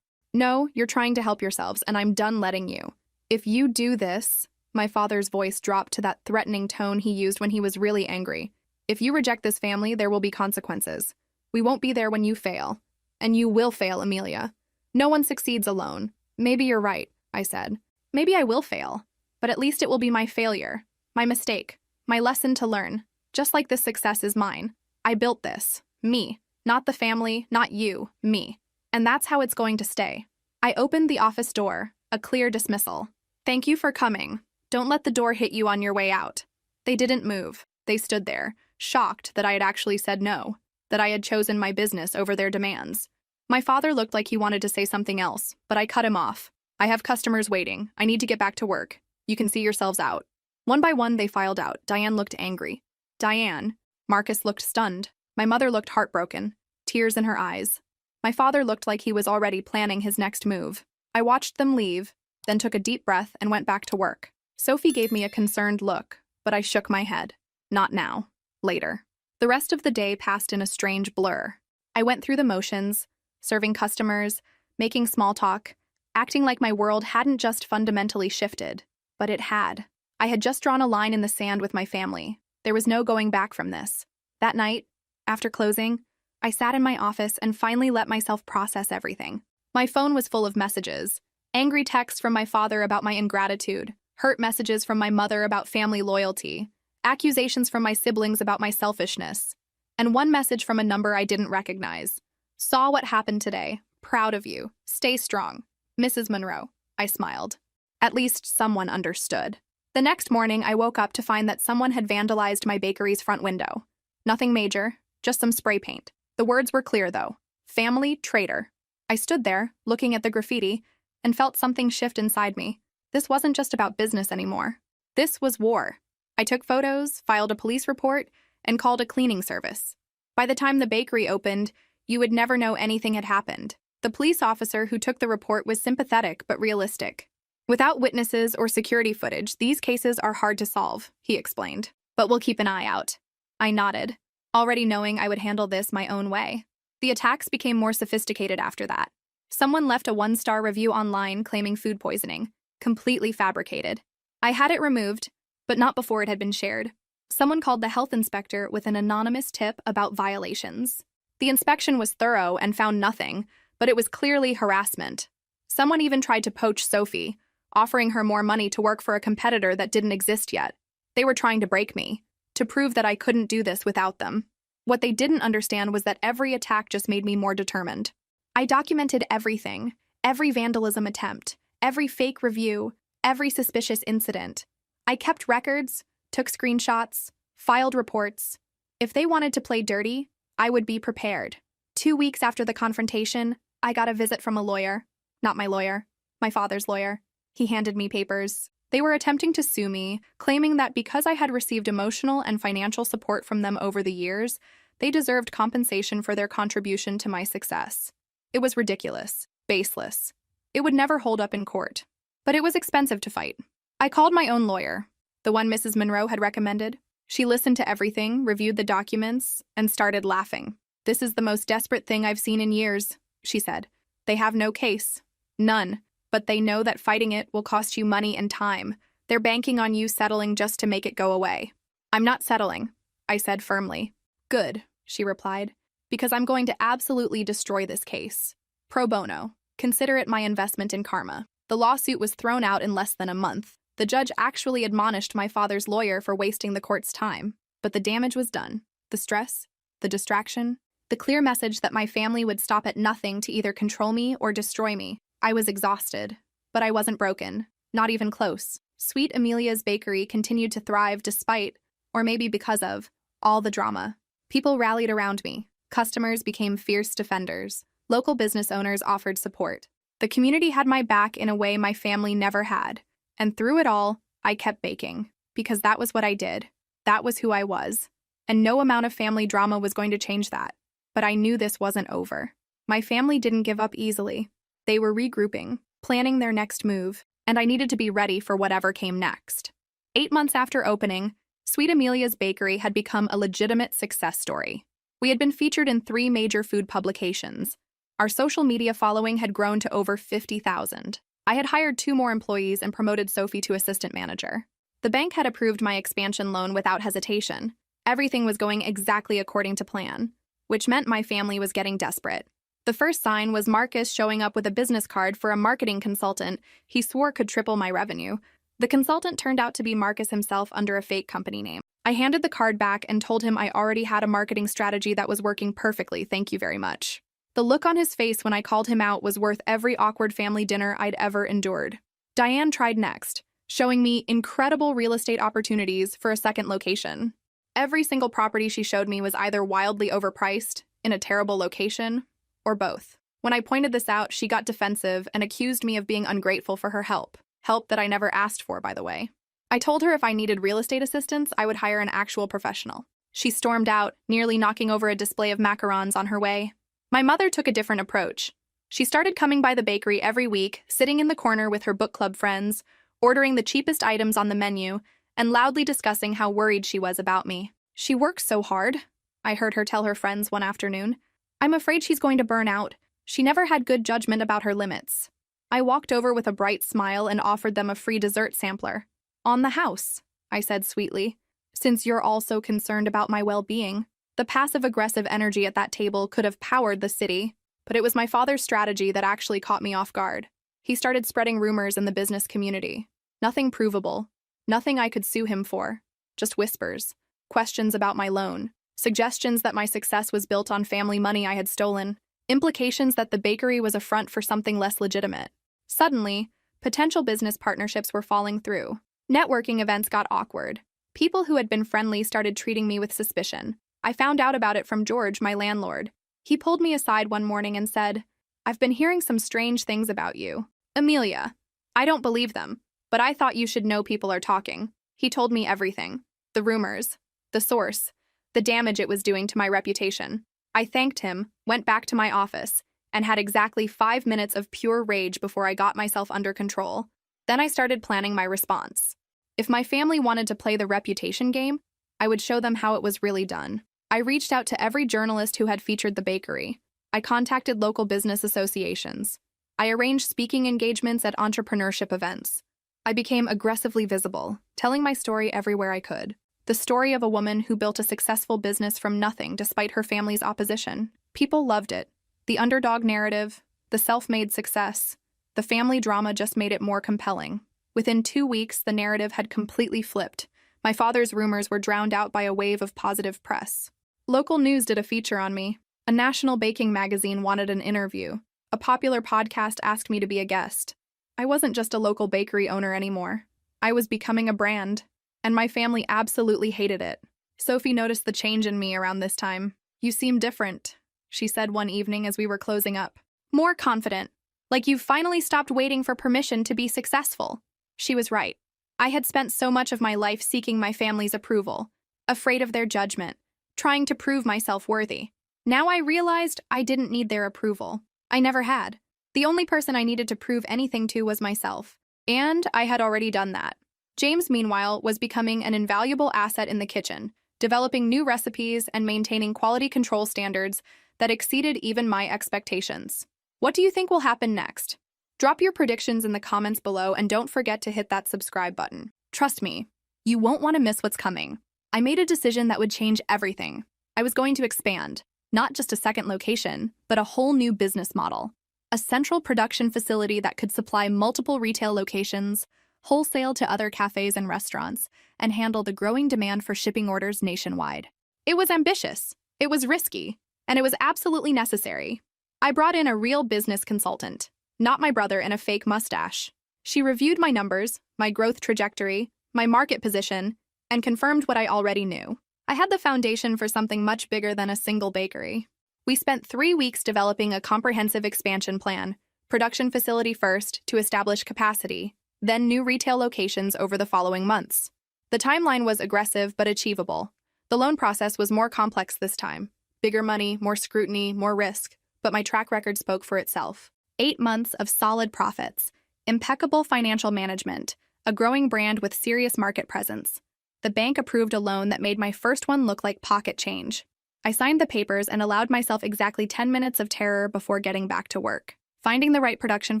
Speaker 1: "No, you're trying to help yourselves, and I'm done letting you. If you do this," my father's voice dropped to that threatening tone he used when he was really angry. "If you reject this family, there will be consequences. We won't be there when you fail. And you will fail, Emilia. No one succeeds alone." "Maybe you're right," I said. "Maybe I will fail. But at least it will be my failure, my mistake, my lesson to learn. Just like this success is mine. I built this. Me. Not the family, not you. Me. And that's how it's going to stay." I opened the office door, a clear dismissal. "Thank you for coming. Don't let the door hit you on your way out." They didn't move. They stood there, shocked that I had actually said no, that I had chosen my business over their demands. My father looked like he wanted to say something else, but I cut him off. I have customers waiting. I need to get back to work. You can see yourselves out. One by one, they filed out. Diane looked angry. Diane. Marcus looked stunned. My mother looked heartbroken, tears in her eyes. My father looked like he was already planning his next move. I watched them leave, then took a deep breath and went back to work. Sophie gave me a concerned look, but I shook my head. Not now. Later. The rest of the day passed in a strange blur. I went through the motions, serving customers, making small talk, acting like my world hadn't just fundamentally shifted, but it had. I had just drawn a line in the sand with my family. There was no going back from this. That night, after closing, I sat in my office and finally let myself process everything. My phone was full of messages, angry texts from my father about my ingratitude, hurt messages from my mother about family loyalty, accusations from my siblings about my selfishness, and one message from a number I didn't recognize. Saw what happened today. Proud of you. Stay strong. Mrs. Monroe. I smiled. At least someone understood. The next morning, I woke up to find that someone had vandalized my bakery's front window. Nothing major, just some spray paint. The words were clear, though. Family traitor. I stood there, looking at the graffiti, and felt something shift inside me. This wasn't just about business anymore. This was war. I took photos, filed a police report, and called a cleaning service. By the time the bakery opened, you would never know anything had happened. The police officer who took the report was sympathetic but realistic. Without witnesses or security footage, these cases are hard to solve, he explained. But we'll keep an eye out. I nodded, already knowing I would handle this my own way. The attacks became more sophisticated after that. Someone left a 1-star review online claiming food poisoning, completely fabricated. I had it removed, but not before it had been shared. Someone called the health inspector with an anonymous tip about violations. The inspection was thorough and found nothing, but it was clearly harassment. Someone even tried to poach Sophie, offering her more money to work for a competitor that didn't exist yet. They were trying to break me, to prove that I couldn't do this without them. What they didn't understand was that every attack just made me more determined. I documented everything, every vandalism attempt, every fake review, every suspicious incident. I kept records, took screenshots, filed reports. If they wanted to play dirty, I would be prepared. 2 weeks after the confrontation, I got a visit from a lawyer. Not my lawyer, my father's lawyer. He handed me papers. They were attempting to sue me, claiming that because I had received emotional and financial support from them over the years, they deserved compensation for their contribution to my success. It was ridiculous, baseless. It would never hold up in court. But it was expensive to fight. I called my own lawyer, the one Mrs. Monroe had recommended. She listened to everything, reviewed the documents, and started laughing. "This is the most desperate thing I've seen in years," she said. "They have no case. None. But they know that fighting it will cost you money and time. They're banking on you settling just to make it go away." "I'm not settling," I said firmly. "Good," she replied, "because I'm going to absolutely destroy this case. Pro bono. Consider it my investment in karma." The lawsuit was thrown out in less than a month. The judge actually admonished my father's lawyer for wasting the court's time. But the damage was done. The stress, the distraction, the clear message that my family would stop at nothing to either control me or destroy me. I was exhausted, but I wasn't broken, not even close. Sweet Amelia's bakery continued to thrive despite, or maybe because of, all the drama. People rallied around me. Customers became fierce defenders. Local business owners offered support. The community had my back in a way my family never had. And through it all, I kept baking, because that was what I did. That was who I was. And no amount of family drama was going to change that. But I knew this wasn't over. My family didn't give up easily. They were regrouping, planning their next move, and I needed to be ready for whatever came next. 8 months after opening, Sweet Amelia's Bakery had become a legitimate success story. We had been featured in 3 major food publications. Our social media following had grown to over 50,000. I had hired 2 more employees and promoted Sophie to assistant manager. The bank had approved my expansion loan without hesitation. Everything was going exactly according to plan, which meant my family was getting desperate. The first sign was Marcus showing up with a business card for a marketing consultant he swore could triple my revenue. The consultant turned out to be Marcus himself under a fake company name. I handed the card back and told him I already had a marketing strategy that was working perfectly, thank you very much. The look on his face when I called him out was worth every awkward family dinner I'd ever endured. Diane tried next, showing me incredible real estate opportunities for a second location. Every single property she showed me was either wildly overpriced, in a terrible location, or both. When I pointed this out, she got defensive and accused me of being ungrateful for her help. Help that I never asked for, by the way. I told her if I needed real estate assistance, I would hire an actual professional. She stormed out, nearly knocking over a display of macarons on her way. My mother took a different approach. She started coming by the bakery every week, sitting in the corner with her book club friends, ordering the cheapest items on the menu, and loudly discussing how worried she was about me. "She works so hard," I heard her tell her friends one afternoon. "I'm afraid she's going to burn out. She never had good judgment about her limits." I walked over with a bright smile and offered them a free dessert sampler. "On the house," I said sweetly, "since you're all so concerned about my well-being." The passive-aggressive energy at that table could have powered the city, but it was my father's strategy that actually caught me off guard. He started spreading rumors in the business community. Nothing provable, nothing I could sue him for, just whispers, questions about my loan, suggestions that my success was built on family money I had stolen, implications that the bakery was a front for something less legitimate. Suddenly, potential business partnerships were falling through. Networking events got awkward. People who had been friendly started treating me with suspicion. I found out about it from George, my landlord. He pulled me aside one morning and said, "I've been hearing some strange things about you. Amelia, I don't believe them, but I thought you should know people are talking." He told me everything. The rumors, the source, the damage it was doing to my reputation. I thanked him, went back to my office, and had exactly 5 minutes of pure rage before I got myself under control. Then I started planning my response. If my family wanted to play the reputation game, I would show them how it was really done. I reached out to every journalist who had featured the bakery. I contacted local business associations. I arranged speaking engagements at entrepreneurship events. I became aggressively visible, telling my story everywhere I could. The story of a woman who built a successful business from nothing despite her family's opposition. People loved it. The underdog narrative, the self-made success, the family drama just made it more compelling. Within 2 weeks, the narrative had completely flipped. My father's rumors were drowned out by a wave of positive press. Local news did a feature on me. A national baking magazine wanted an interview. A popular podcast asked me to be a guest. I wasn't just a local bakery owner anymore. I was becoming a brand, and my family absolutely hated it. Sophie noticed the change in me around this time. "You seem different," she said one evening as we were closing up. "More confident. Like you've finally stopped waiting for permission to be successful." She was right. I had spent so much of my life seeking my family's approval, afraid of their judgment, trying to prove myself worthy. Now I realized I didn't need their approval. I never had. The only person I needed to prove anything to was myself, and I had already done that. James, meanwhile, was becoming an invaluable asset in the kitchen, developing new recipes and maintaining quality control standards that exceeded even my expectations. What do you think will happen next? Drop your predictions in the comments below and don't forget to hit that subscribe button. Trust me, you won't want to miss what's coming. I made a decision that would change everything. I was going to expand, not just a second location, but a whole new business model. A central production facility that could supply multiple retail locations, wholesale to other cafes and restaurants, and handle the growing demand for shipping orders nationwide. It was ambitious, it was risky, and it was absolutely necessary. I brought in a real business consultant, not my brother in a fake mustache. She reviewed my numbers, my growth trajectory, my market position, and confirmed what I already knew. I had the foundation for something much bigger than a single bakery. We spent 3 weeks developing a comprehensive expansion plan, production facility first to establish capacity, then new retail locations over the following months. The timeline was aggressive but achievable. The loan process was more complex this time. Bigger money, more scrutiny, more risk, but my track record spoke for itself. 8 months of solid profits, impeccable financial management, a growing brand with serious market presence. The bank approved a loan that made my first one look like pocket change. I signed the papers and allowed myself exactly 10 minutes of terror before getting back to work. Finding the right production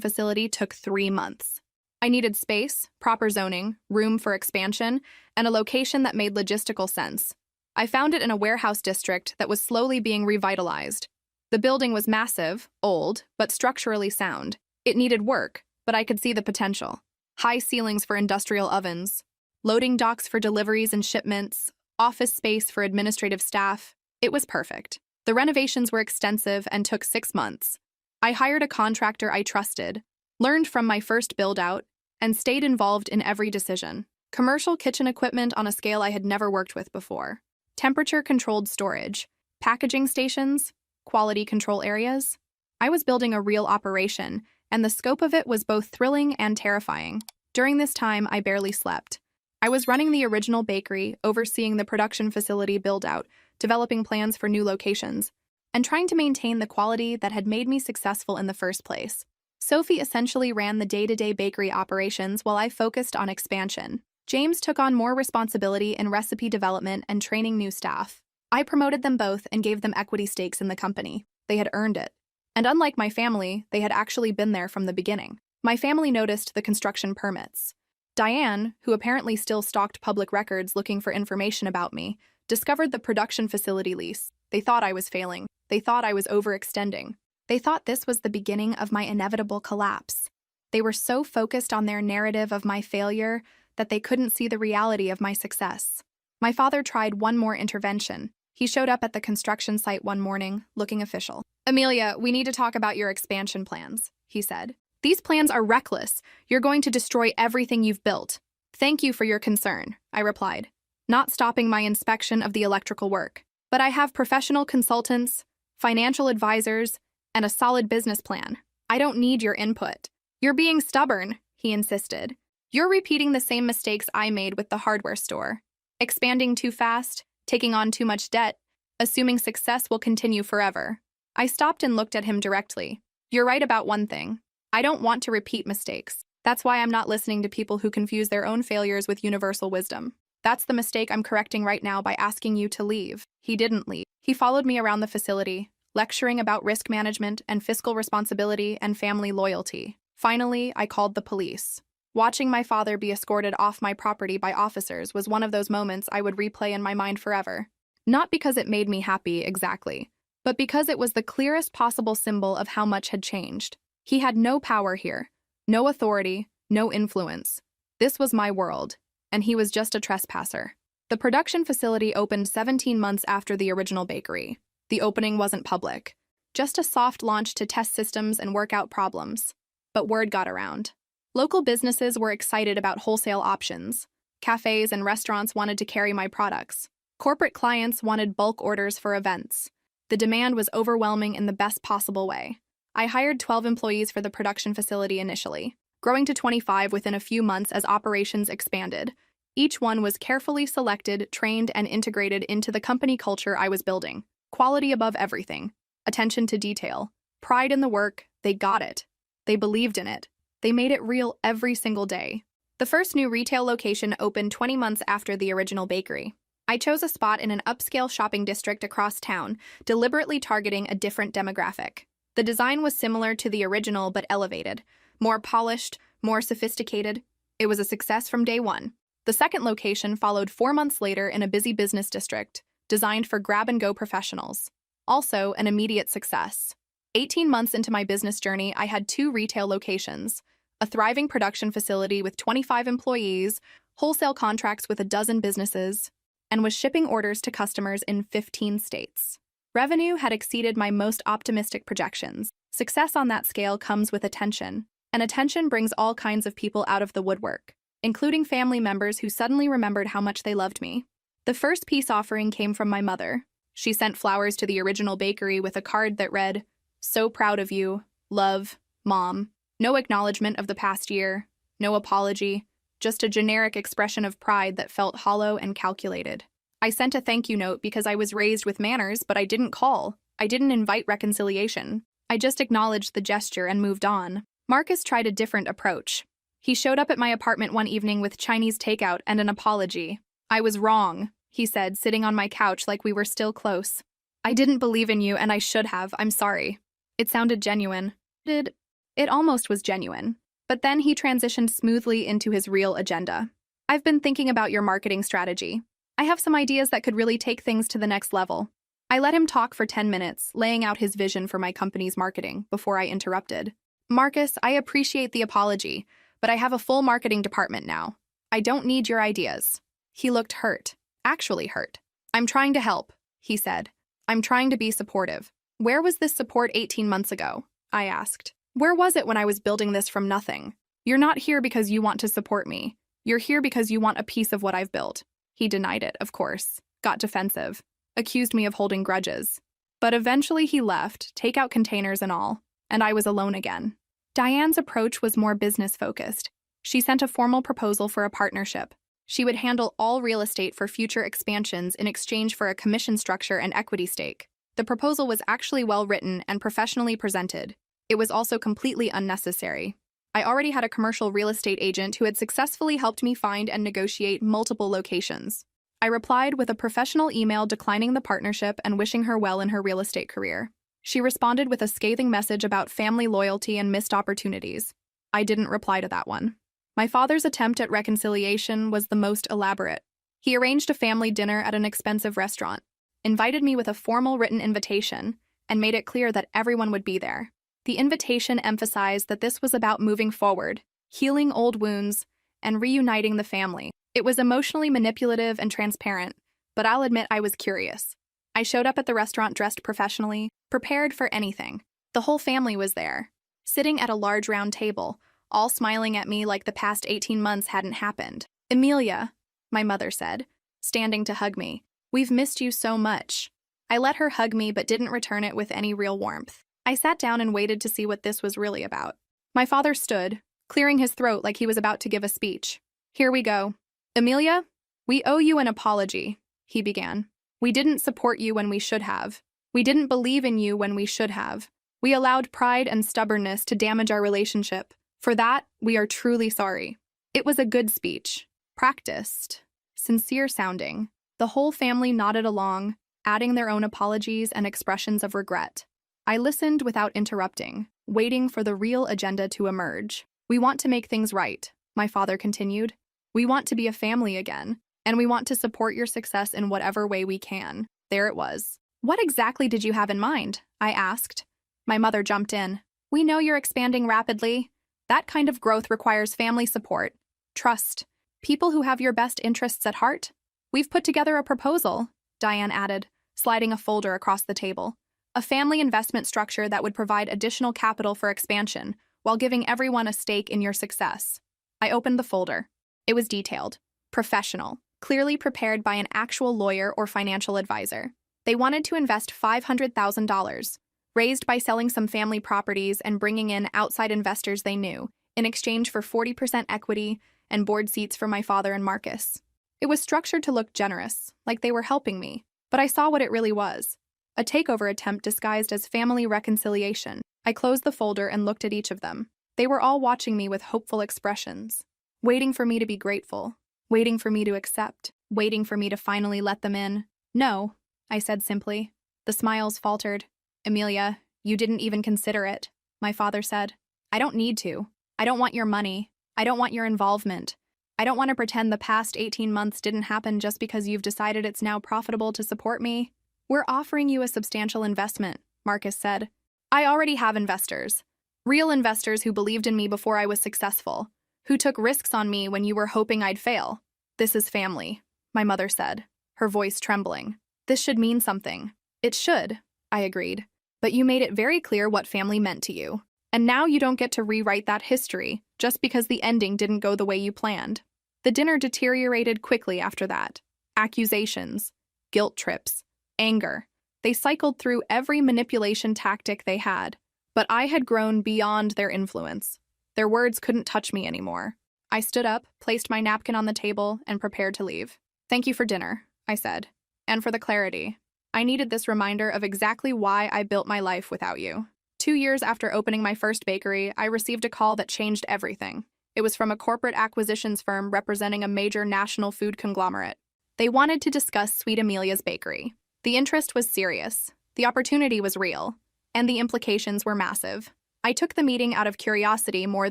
Speaker 1: facility took 3 months. I needed space, proper zoning, room for expansion, and a location that made logistical sense. I found it in a warehouse district that was slowly being revitalized. The building was massive, old, but structurally sound. It needed work, but I could see the potential. High ceilings for industrial ovens, loading docks for deliveries and shipments, office space for administrative staff. It was perfect. The renovations were extensive and took 6 months. I hired a contractor I trusted, learned from my first build-out, and stayed involved in every decision. Commercial kitchen equipment on a scale I had never worked with before. temperature-controlled storage, packaging stations, quality control areas. I was building a real operation, and the scope of it was both thrilling and terrifying. During this time, I barely slept. I was running the original bakery, overseeing the production facility build-out, developing plans for new locations, and trying to maintain the quality that had made me successful in the first place. Sophie essentially ran the day-to-day bakery operations while I focused on expansion. James took on more responsibility in recipe development and training new staff. I promoted them both and gave them equity stakes in the company. They had earned it. And unlike my family, they had actually been there from the beginning. My family noticed the construction permits. Diane, who apparently still stalked public records looking for information about me, discovered the production facility lease. They thought I was failing. They thought I was overextending. They thought this was the beginning of my inevitable collapse. They were so focused on their narrative of my failure that they couldn't see the reality of my success. My father tried one more intervention. He showed up at the construction site one morning, looking official. "Amelia, we need to talk about your expansion plans," he said. "These plans are reckless. You're going to destroy everything you've built." "Thank you for your concern," I replied, not stopping my inspection of the electrical work. "But I have professional consultants, financial advisors, and a solid business plan. I don't need your input." "You're being stubborn," he insisted. "You're repeating the same mistakes I made with the hardware store. Expanding too fast, taking on too much debt, assuming success will continue forever." I stopped and looked at him directly. "You're right about one thing. I don't want to repeat mistakes. That's why I'm not listening to people who confuse their own failures with universal wisdom. That's the mistake I'm correcting right now by asking you to leave." He didn't leave. He followed me around the facility, lecturing about risk management and fiscal responsibility and family loyalty. Finally, I called the police. Watching my father be escorted off my property by officers was one of those moments I would replay in my mind forever. Not because it made me happy, exactly, but because it was the clearest possible symbol of how much had changed. He had no power here, no authority, no influence. This was my world, and he was just a trespasser. The production facility opened 17 months after the original bakery. The opening wasn't public, just a soft launch to test systems and work out problems. But word got around. Local businesses were excited about wholesale options. Cafes and restaurants wanted to carry my products. Corporate clients wanted bulk orders for events. The demand was overwhelming in the best possible way. I hired 12 employees for the production facility initially, growing to 25 within a few months as operations expanded. Each one was carefully selected, trained, and integrated into the company culture I was building. Quality above everything. Attention to detail. Pride in the work. They got it. They believed in it. They made it real every single day. The first new retail location opened 20 months after the original bakery. I chose a spot in an upscale shopping district across town, deliberately targeting a different demographic. The design was similar to the original but elevated, more polished, more sophisticated. It was a success from day one. The second location followed 4 months later in a busy business district, designed for grab-and-go professionals. Also, an immediate success. 18 months into my business journey, I had 2 retail locations, a thriving production facility with 25 employees, wholesale contracts with a dozen businesses, and was shipping orders to customers in 15 states. Revenue had exceeded my most optimistic projections. Success on that scale comes with attention, and attention brings all kinds of people out of the woodwork, including family members who suddenly remembered how much they loved me. The first peace offering came from my mother. She sent flowers to the original bakery with a card that read, "So proud of you. Love, Mom." No acknowledgement of the past year, no apology, just a generic expression of pride that felt hollow and calculated. I sent a thank you note because I was raised with manners, but I didn't call. I didn't invite reconciliation. I just acknowledged the gesture and moved on. Marcus tried a different approach. He showed up at my apartment one evening with Chinese takeout and an apology. "I was wrong," he said, sitting on my couch like we were still close. "I didn't believe in you and I should have. I'm sorry." It sounded genuine. It almost was genuine. But then he transitioned smoothly into his real agenda. "I've been thinking about your marketing strategy. I have some ideas that could really take things to the next level." I let him talk for 10 minutes, laying out his vision for my company's marketing, before I interrupted. "Marcus, I appreciate the apology, but I have a full marketing department now. I don't need your ideas." He looked hurt, actually hurt. "I'm trying to help," he said. "I'm trying to be supportive." "Where was this support 18 months ago?" I asked. "Where was it when I was building this from nothing? You're not here because you want to support me. You're here because you want a piece of what I've built." He denied it, of course. got defensive, accused me of holding grudges. But eventually he left, takeout containers and all, and I was alone again. Diane's approach was more business-focused. She sent a formal proposal for a partnership. She would handle all real estate for future expansions in exchange for a commission structure and equity stake. The proposal was actually well-written and professionally presented. It was also completely unnecessary. I already had a commercial real estate agent who had successfully helped me find and negotiate multiple locations. I replied with a professional email declining the partnership and wishing her well in her real estate career. She responded with a scathing message about family loyalty and missed opportunities. I didn't reply to that one. My father's attempt at reconciliation was the most elaborate. He arranged a family dinner at an expensive restaurant, invited me with a formal written invitation, and made it clear that everyone would be there. The invitation emphasized that this was about moving forward, healing old wounds, and reuniting the family. It was emotionally manipulative and transparent, but I'll admit I was curious. I showed up at the restaurant dressed professionally, prepared for anything. The whole family was there, sitting at a large round table, all smiling at me like the past 18 months hadn't happened. "Emilia," my mother said, standing to hug me, "we've missed you so much." I let her hug me but didn't return it with any real warmth. I sat down and waited to see what this was really about. My father stood, clearing his throat like he was about to give a speech. "Here we go. Emilia, we owe you an apology," he began. "We didn't support you when we should have. We didn't believe in you when we should have. We allowed pride and stubbornness to damage our relationship. For that, we are truly sorry." It was a good speech, practiced, sincere-sounding. The whole family nodded along, adding their own apologies and expressions of regret. I listened without interrupting, waiting for the real agenda to emerge. "We want to make things right," my father continued. "We want to be a family again, and we want to support your success in whatever way we can." There it was. "What exactly did you have in mind?" I asked. My mother jumped in. "We know you're expanding rapidly. That kind of growth requires family support, trust, people who have your best interests at heart. We've put together a proposal," Diane added, sliding a folder across the table. "A family investment structure that would provide additional capital for expansion while giving everyone a stake in your success." I opened the folder. It was detailed, professional, clearly prepared by an actual lawyer or financial advisor. They wanted to invest $500,000, raised by selling some family properties and bringing in outside investors they knew, in exchange for 40% equity and board seats for my father and Marcus. It was structured to look generous, like they were helping me, but I saw what it really was. A takeover attempt disguised as family reconciliation. I closed the folder and looked at each of them. They were all watching me with hopeful expressions, waiting for me to be grateful, waiting for me to accept, waiting for me to finally let them in. "No," I said simply. The smiles faltered. "Emilia, you didn't even consider it," my father said. "I don't need to. I don't want your money. I don't want your involvement. I don't want to pretend the past 18 months didn't happen just because you've decided it's now profitable to support me. We're offering you a substantial investment," Marcus said. "I already have investors. Real investors who believed in me before I was successful, who took risks on me when you were hoping I'd fail. This is family," my mother said, her voice trembling. "This should mean something." "It should," I agreed. "But you made it very clear what family meant to you. And now you don't get to rewrite that history just because the ending didn't go the way you planned." The dinner deteriorated quickly after that. Accusations, guilt trips, anger. They cycled through every manipulation tactic they had, but I had grown beyond their influence. Their words couldn't touch me anymore. I stood up, placed my napkin on the table, and prepared to leave. "Thank you for dinner," I said, "and for the clarity. I needed this reminder of exactly why I built my life without you." 2 years after opening my first bakery, I received a call that changed everything. It was from a corporate acquisitions firm representing a major national food conglomerate. They wanted to discuss Sweet Amelia's bakery. The interest was serious, the opportunity was real, and the implications were massive. I took the meeting out of curiosity more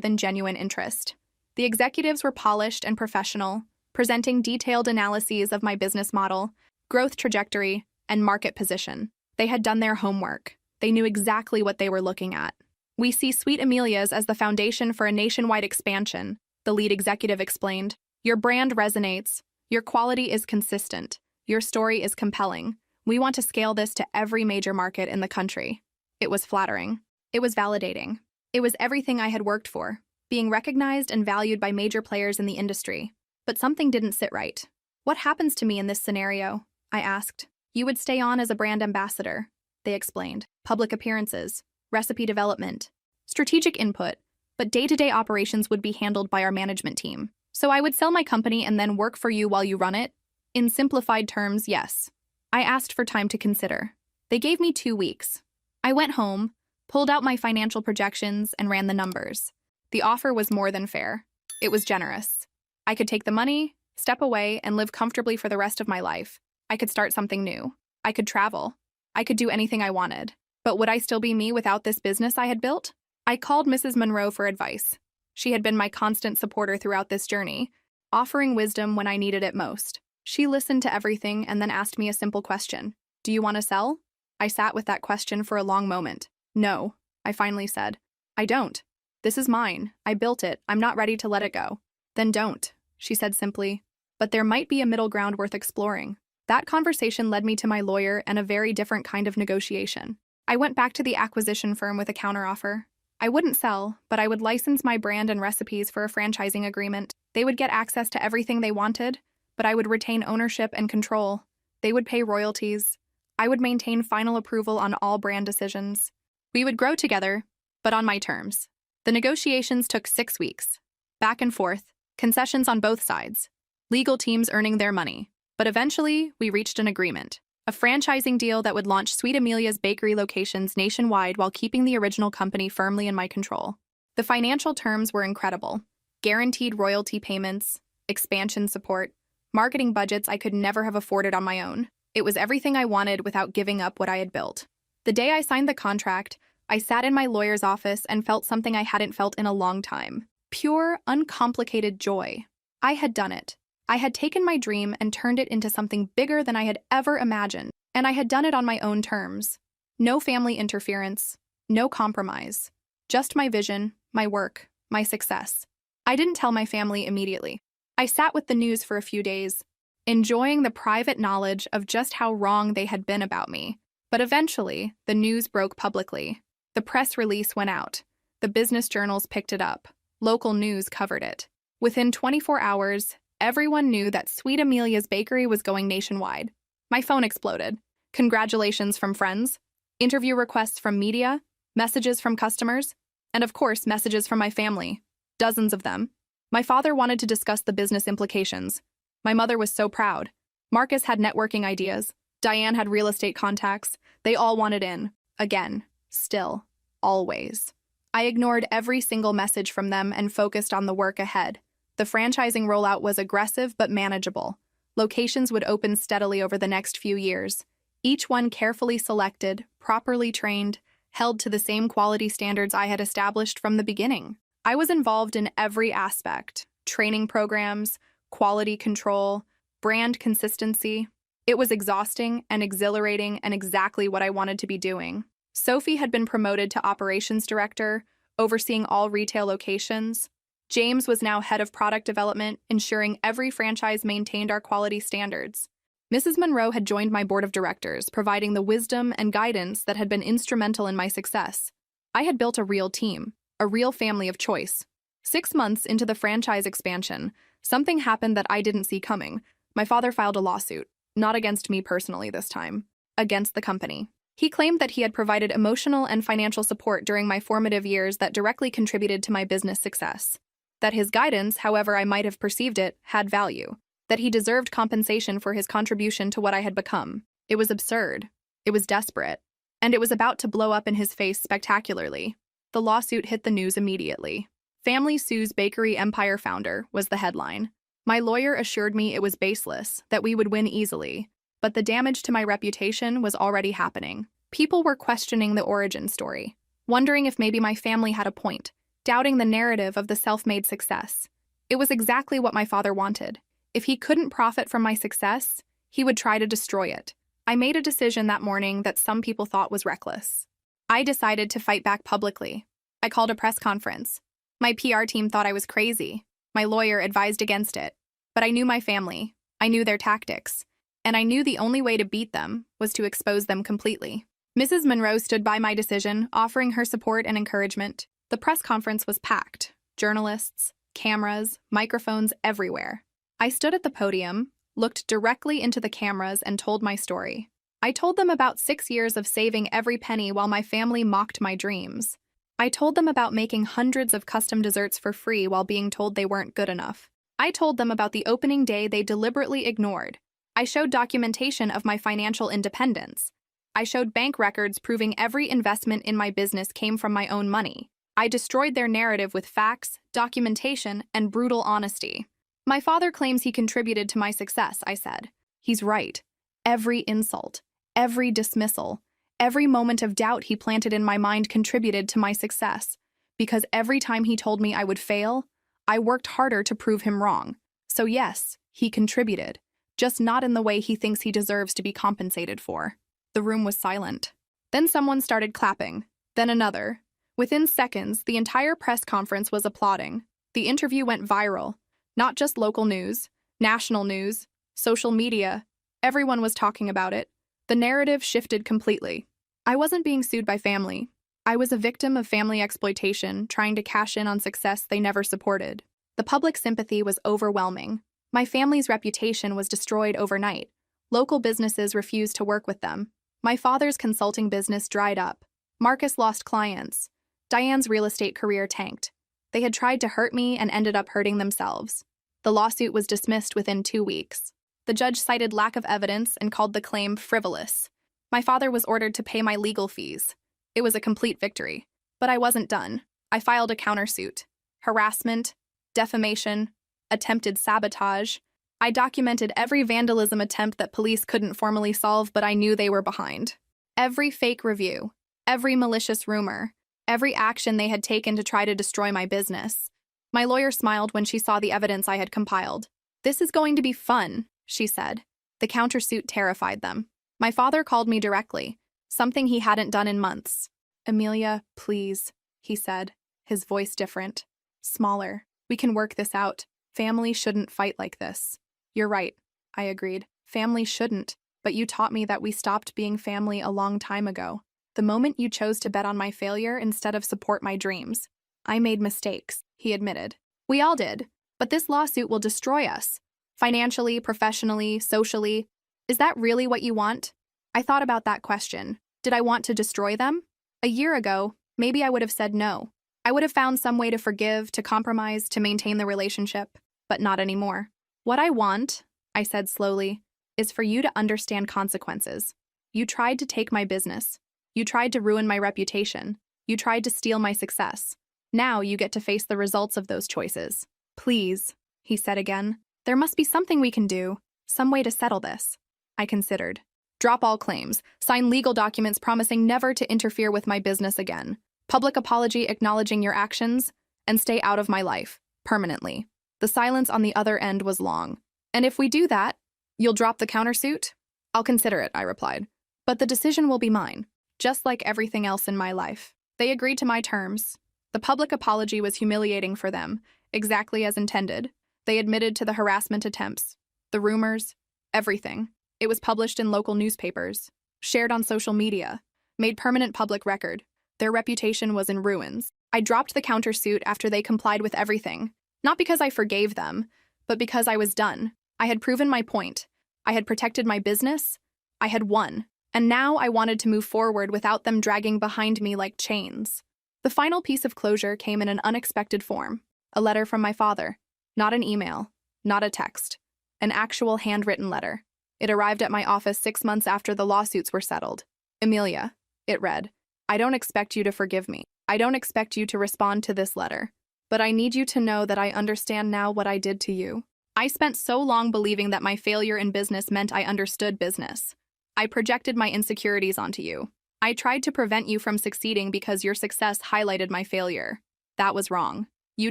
Speaker 1: than genuine interest. The executives were polished and professional, presenting detailed analyses of my business model, growth trajectory, and market position. They had done their homework. They knew exactly what they were looking at. "We see Sweet Amelia's as the foundation for a nationwide expansion," the lead executive explained. "Your brand resonates. Your quality is consistent. Your story is compelling. We want to scale this to every major market in the country." It was flattering. It was validating. It was everything I had worked for, being recognized and valued by major players in the industry. But something didn't sit right. What happens to me in this scenario? I asked. You would stay on as a brand ambassador, they explained. Public appearances, recipe development, strategic input, but day-to-day operations would be handled by our management team. So I would sell my company and then work for you while you run it? In simplified terms, yes. I asked for time to consider. They gave me 2 weeks. I went home, pulled out my financial projections, and ran the numbers. The offer was more than fair. It was generous. I could take the money, step away, and live comfortably for the rest of my life. I could start something new. I could travel. I could do anything I wanted. But would I still be me without this business I had built? I called Mrs. Monroe for advice. She had been my constant supporter throughout this journey, offering wisdom when I needed it most. She listened to everything and then asked me a simple question. Do you want to sell? I sat with that question for a long moment. No, I finally said. I don't. This is mine. I built it. I'm not ready to let it go. Then don't, she said simply. But there might be a middle ground worth exploring. That conversation led me to my lawyer and a very different kind of negotiation. I went back to the acquisition firm with a counteroffer. I wouldn't sell, but I would license my brand and recipes for a franchising agreement. They would get access to everything they wanted, but I would retain ownership and control. They would pay royalties. I would maintain final approval on all brand decisions. We would grow together, but on my terms. The negotiations took 6 weeks. Back and forth, concessions on both sides, legal teams earning their money. But eventually, we reached an agreement. A franchising deal that would launch Sweet Amelia's bakery locations nationwide while keeping the original company firmly in my control. The financial terms were incredible. Guaranteed royalty payments, expansion support, marketing budgets I could never have afforded on my own. It was everything I wanted without giving up what I had built. The day I signed the contract, I sat in my lawyer's office and felt something I hadn't felt in a long time. Pure, uncomplicated joy. I had done it. I had taken my dream and turned it into something bigger than I had ever imagined, and I had done it on my own terms. No family interference, no compromise. Just my vision, my work, my success. I didn't tell my family immediately. I sat with the news for a few days, enjoying the private knowledge of just how wrong they had been about me. But eventually, the news broke publicly. The press release went out. The business journals picked it up. Local news covered it. Within 24 hours, everyone knew that Sweet Amelia's bakery was going nationwide. My phone exploded. Congratulations from friends, interview requests from media, messages from customers, and of course, messages from my family. Dozens of them. My father wanted to discuss the business implications. My mother was so proud. Marcus had networking ideas. Diane had real estate contacts. They all wanted in. Again. Still. Always. I ignored every single message from them and focused on the work ahead. The franchising rollout was aggressive but manageable. Locations would open steadily over the next few years. Each one carefully selected, properly trained, held to the same quality standards I had established from the beginning. I was involved in every aspect: training programs, quality control, brand consistency. It was exhausting and exhilarating and exactly what I wanted to be doing. Sophie had been promoted to operations director, overseeing all retail locations. James was now head of product development, ensuring every franchise maintained our quality standards. Mrs. Monroe had joined my board of directors, providing the wisdom and guidance that had been instrumental in my success. I had built a real team, a real family of choice. 6 months into the franchise expansion, something happened that I didn't see coming. My father filed a lawsuit, not against me personally this time, against the company. He claimed that he had provided emotional and financial support during my formative years that directly contributed to my business success. That his guidance, however I might have perceived it, had value. That he deserved compensation for his contribution to what I had become. It was absurd. It was desperate. And it was about to blow up in his face spectacularly. The lawsuit hit the news immediately. Family sues bakery empire founder was the headline. My lawyer assured me it was baseless, that we would win easily. But the damage to my reputation was already happening. People were questioning the origin story, wondering if maybe my family had a point, doubting the narrative of the self-made success. It was exactly what my father wanted. If he couldn't profit from my success, he would try to destroy it. I made a decision that morning that some people thought was reckless. I decided to fight back publicly. I called a press conference. My PR team thought I was crazy. My lawyer advised against it. But I knew my family. I knew their tactics. And I knew the only way to beat them was to expose them completely. Mrs. Monroe stood by my decision, offering her support and encouragement. The press conference was packed. Journalists, cameras, microphones everywhere. I stood at the podium, looked directly into the cameras, and told my story. I told them about 6 years of saving every penny while my family mocked my dreams. I told them about making hundreds of custom desserts for free while being told they weren't good enough. I told them about the opening day they deliberately ignored. I showed documentation of my financial independence. I showed bank records proving every investment in my business came from my own money. I destroyed their narrative with facts, documentation, and brutal honesty. My father claims he contributed to my success, I said. He's right. Every insult, every dismissal, every moment of doubt he planted in my mind contributed to my success, because every time he told me I would fail, I worked harder to prove him wrong. So yes, he contributed, just not in the way he thinks he deserves to be compensated for. The room was silent. Then someone started clapping, then another. Within seconds, the entire press conference was applauding. The interview went viral. Not just local news, national news, social media. Everyone was talking about it. The narrative shifted completely. I wasn't being sued by family. I was a victim of family exploitation, trying to cash in on success they never supported. The public sympathy was overwhelming. My family's reputation was destroyed overnight. Local businesses refused to work with them. My father's consulting business dried up. Marcus lost clients. Diane's real estate career tanked. They had tried to hurt me and ended up hurting themselves. The lawsuit was dismissed within 2 weeks. The judge cited lack of evidence and called the claim frivolous. My father was ordered to pay my legal fees. It was a complete victory. But I wasn't done. I filed a countersuit. Harassment, defamation, attempted sabotage. I documented every vandalism attempt that police couldn't formally solve, but I knew they were behind. Every fake review, every malicious rumor, every action they had taken to try to destroy my business. My lawyer smiled when she saw the evidence I had compiled. "This is going to be fun," she said. The countersuit terrified them. My father called me directly, something he hadn't done in months. "Amelia, please," he said, his voice different, smaller. "We can work this out. Family shouldn't fight like this." "You're right," I agreed. "Family shouldn't, but you taught me that we stopped being family a long time ago. The moment you chose to bet on my failure instead of support my dreams. I made mistakes," he admitted. "We all did, but this lawsuit will destroy us. Financially, professionally, socially. Is that really what you want?" I thought about that question. Did I want to destroy them? A year ago, maybe I would have said no. I would have found some way to forgive, to compromise, to maintain the relationship, but not anymore. "What I want," I said slowly, "is for you to understand consequences. You tried to take my business. You tried to ruin my reputation. You tried to steal my success. Now you get to face the results of those choices. Please," he said again, "there must be something we can do, some way to settle this." I considered. "Drop all claims, sign legal documents promising never to interfere with my business again, public apology acknowledging your actions, and stay out of my life, permanently." The silence on the other end was long. "And if we do that, you'll drop the countersuit?" "I'll consider it," I replied. "But the decision will be mine, just like everything else in my life." They agreed to my terms. The public apology was humiliating for them, exactly as intended. They admitted to the harassment attempts, the rumors, everything. It was published in local newspapers, shared on social media, made permanent public record. Their reputation was in ruins. I dropped the countersuit after they complied with everything, not because I forgave them, but because I was done. I had proven my point. I had protected my business. I had won. And now I wanted to move forward without them dragging behind me like chains. The final piece of closure came in an unexpected form. A letter from my father. Not an email, not a text. An actual handwritten letter. It arrived at my office 6 months after the lawsuits were settled. "Amelia," it read, "I don't expect you to forgive me. I don't expect you to respond to this letter. But I need you to know that I understand now what I did to you. I spent so long believing that my failure in business meant I understood business. I projected my insecurities onto you. I tried to prevent you from succeeding because your success highlighted my failure. That was wrong. You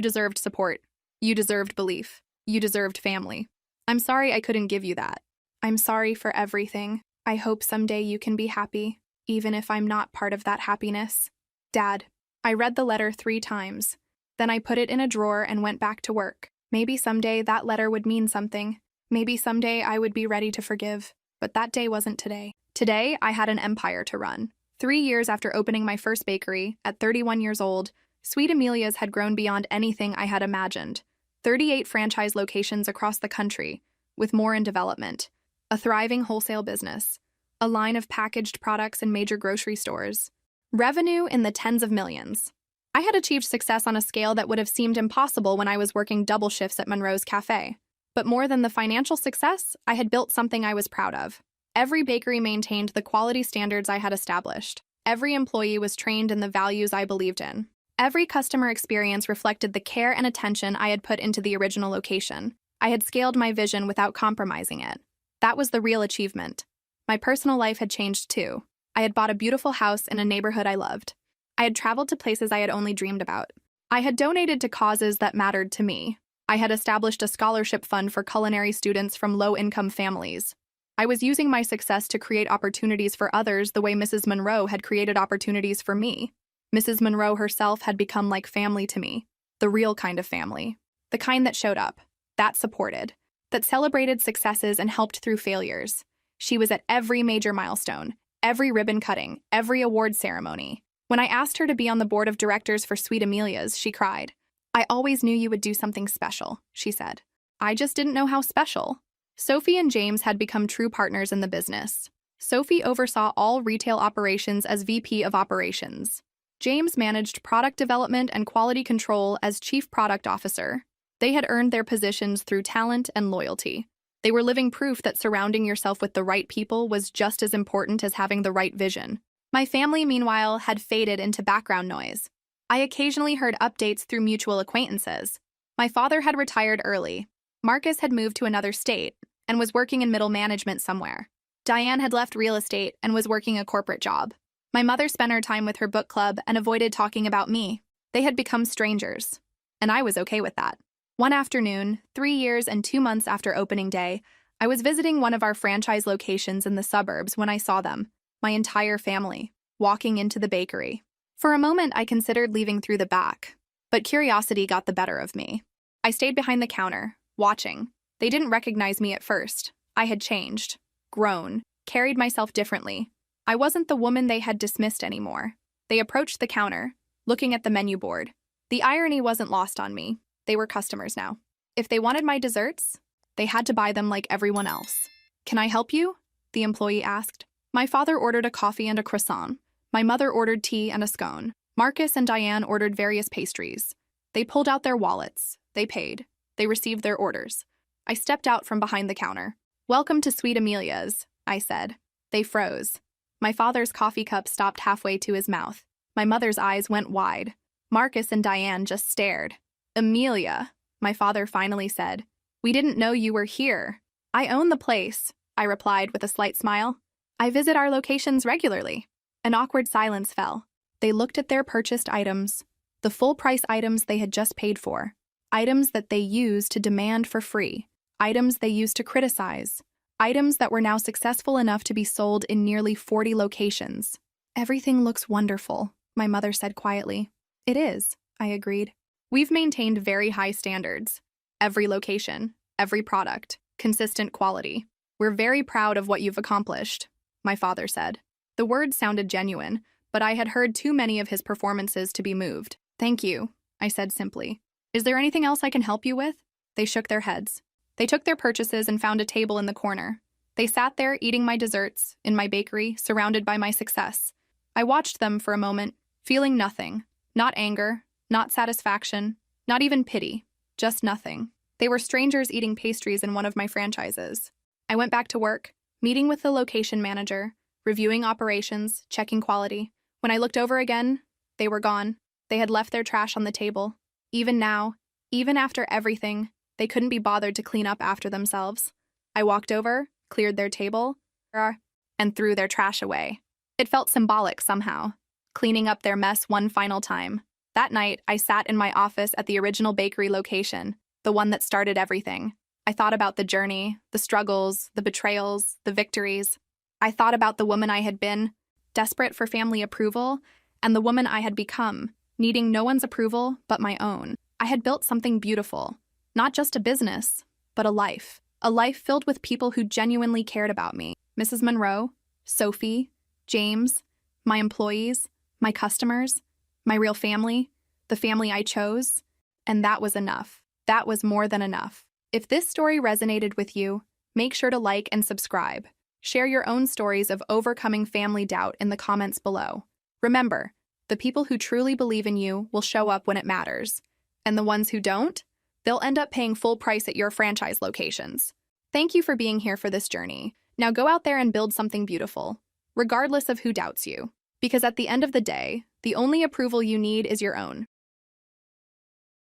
Speaker 1: deserved support. You deserved belief. You deserved family. I'm sorry I couldn't give you that. I'm sorry for everything. I hope someday you can be happy, even if I'm not part of that happiness. Dad." I read the letter 3 times. Then I put it in a drawer and went back to work. Maybe someday that letter would mean something. Maybe someday I would be ready to forgive. But that day wasn't today. Today, I had an empire to run. 3 years after opening my first bakery, at 31 years old, Sweet Amelia's had grown beyond anything I had imagined. 38 franchise locations across the country, with more in development, a thriving wholesale business, a line of packaged products in major grocery stores, revenue in the tens of millions. I had achieved success on a scale that would have seemed impossible when I was working double shifts at Monroe's Cafe. But more than the financial success, I had built something I was proud of. Every bakery maintained the quality standards I had established. Every employee was trained in the values I believed in. Every customer experience reflected the care and attention I had put into the original location. I had scaled my vision without compromising it. That was the real achievement. My personal life had changed too. I had bought a beautiful house in a neighborhood I loved. I had traveled to places I had only dreamed about. I had donated to causes that mattered to me. I had established a scholarship fund for culinary students from low-income families. I was using my success to create opportunities for others the way Mrs. Monroe had created opportunities for me. Mrs. Monroe herself had become like family to me, the real kind of family, the kind that showed up, that supported, that celebrated successes and helped through failures. She was at every major milestone, every ribbon cutting, every award ceremony. When I asked her to be on the board of directors for Sweet Amelia's, she cried. "I always knew you would do something special," she said. "I just didn't know how special." Sophie and James had become true partners in the business. Sophie oversaw all retail operations as VP of Operations. James managed product development and quality control as Chief Product Officer. They had earned their positions through talent and loyalty. They were living proof that surrounding yourself with the right people was just as important as having the right vision. My family, meanwhile, had faded into background noise. I occasionally heard updates through mutual acquaintances. My father had retired early. Marcus had moved to another state and was working in middle management somewhere. Diane had left real estate and was working a corporate job. My mother spent her time with her book club and avoided talking about me. They had become strangers, and I was okay with that. One afternoon, 3 years and 2 months after opening day, I was visiting one of our franchise locations in the suburbs when I saw them, my entire family, walking into the bakery. For a moment, I considered leaving through the back, but curiosity got the better of me. I stayed behind the counter, watching. They didn't recognize me at first. I had changed, grown, carried myself differently. I wasn't the woman they had dismissed anymore. They approached the counter, looking at the menu board. The irony wasn't lost on me. They were customers now. If they wanted my desserts, they had to buy them like everyone else. "Can I help you?" the employee asked. My father ordered a coffee and a croissant. My mother ordered tea and a scone. Marcus and Diane ordered various pastries. They pulled out their wallets. They paid. They received their orders. I stepped out from behind the counter. "Welcome to Sweet Amelia's," I said. They froze. My father's coffee cup stopped halfway to his mouth. My mother's eyes went wide. Marcus and Diane just stared. "Amelia," my father finally said. "We didn't know you were here." "I own the place," I replied with a slight smile. "I visit our locations regularly." An awkward silence fell. They looked at their purchased items, the full-price items they had just paid for, items that they used to demand for free, items they used to criticize, items that were now successful enough to be sold in nearly 40 locations. "Everything looks wonderful," my mother said quietly. "It is," I agreed. "We've maintained very high standards. Every location, every product, consistent quality. We're very proud of what you've accomplished," my father said. The words sounded genuine, but I had heard too many of his performances to be moved. "Thank you," I said simply. "Is there anything else I can help you with?" They shook their heads. They took their purchases and found a table in the corner. They sat there eating my desserts, in my bakery, surrounded by my success. I watched them for a moment, feeling nothing. Not anger, not satisfaction, not even pity. Just nothing. They were strangers eating pastries in one of my franchises. I went back to work, meeting with the location manager, reviewing operations, checking quality. When I looked over again, they were gone. They had left their trash on the table. Even now, even after everything, they couldn't be bothered to clean up after themselves. I walked over, cleared their table, and threw their trash away. It felt symbolic somehow, cleaning up their mess one final time. That night, I sat in my office at the original bakery location, the one that started everything. I thought about the journey, the struggles, the betrayals, the victories. I thought about the woman I had been, desperate for family approval, and the woman I had become, needing no one's approval but my own. I had built something beautiful, not just a business, but a life filled with people who genuinely cared about me. Mrs. Monroe, Sophie, James, my employees, my customers, my real family, the family I chose, and that was enough. That was more than enough. If this story resonated with you, Make sure to like and subscribe. Share your own stories of overcoming family doubt in the comments below. Remember, the people who truly believe in you will show up when it matters. And the ones who don't, they'll end up paying full price at your franchise locations. Thank you for being here for this journey. Now go out there and build something beautiful, regardless of who doubts you. Because at the end of the day, the only approval you need is your own.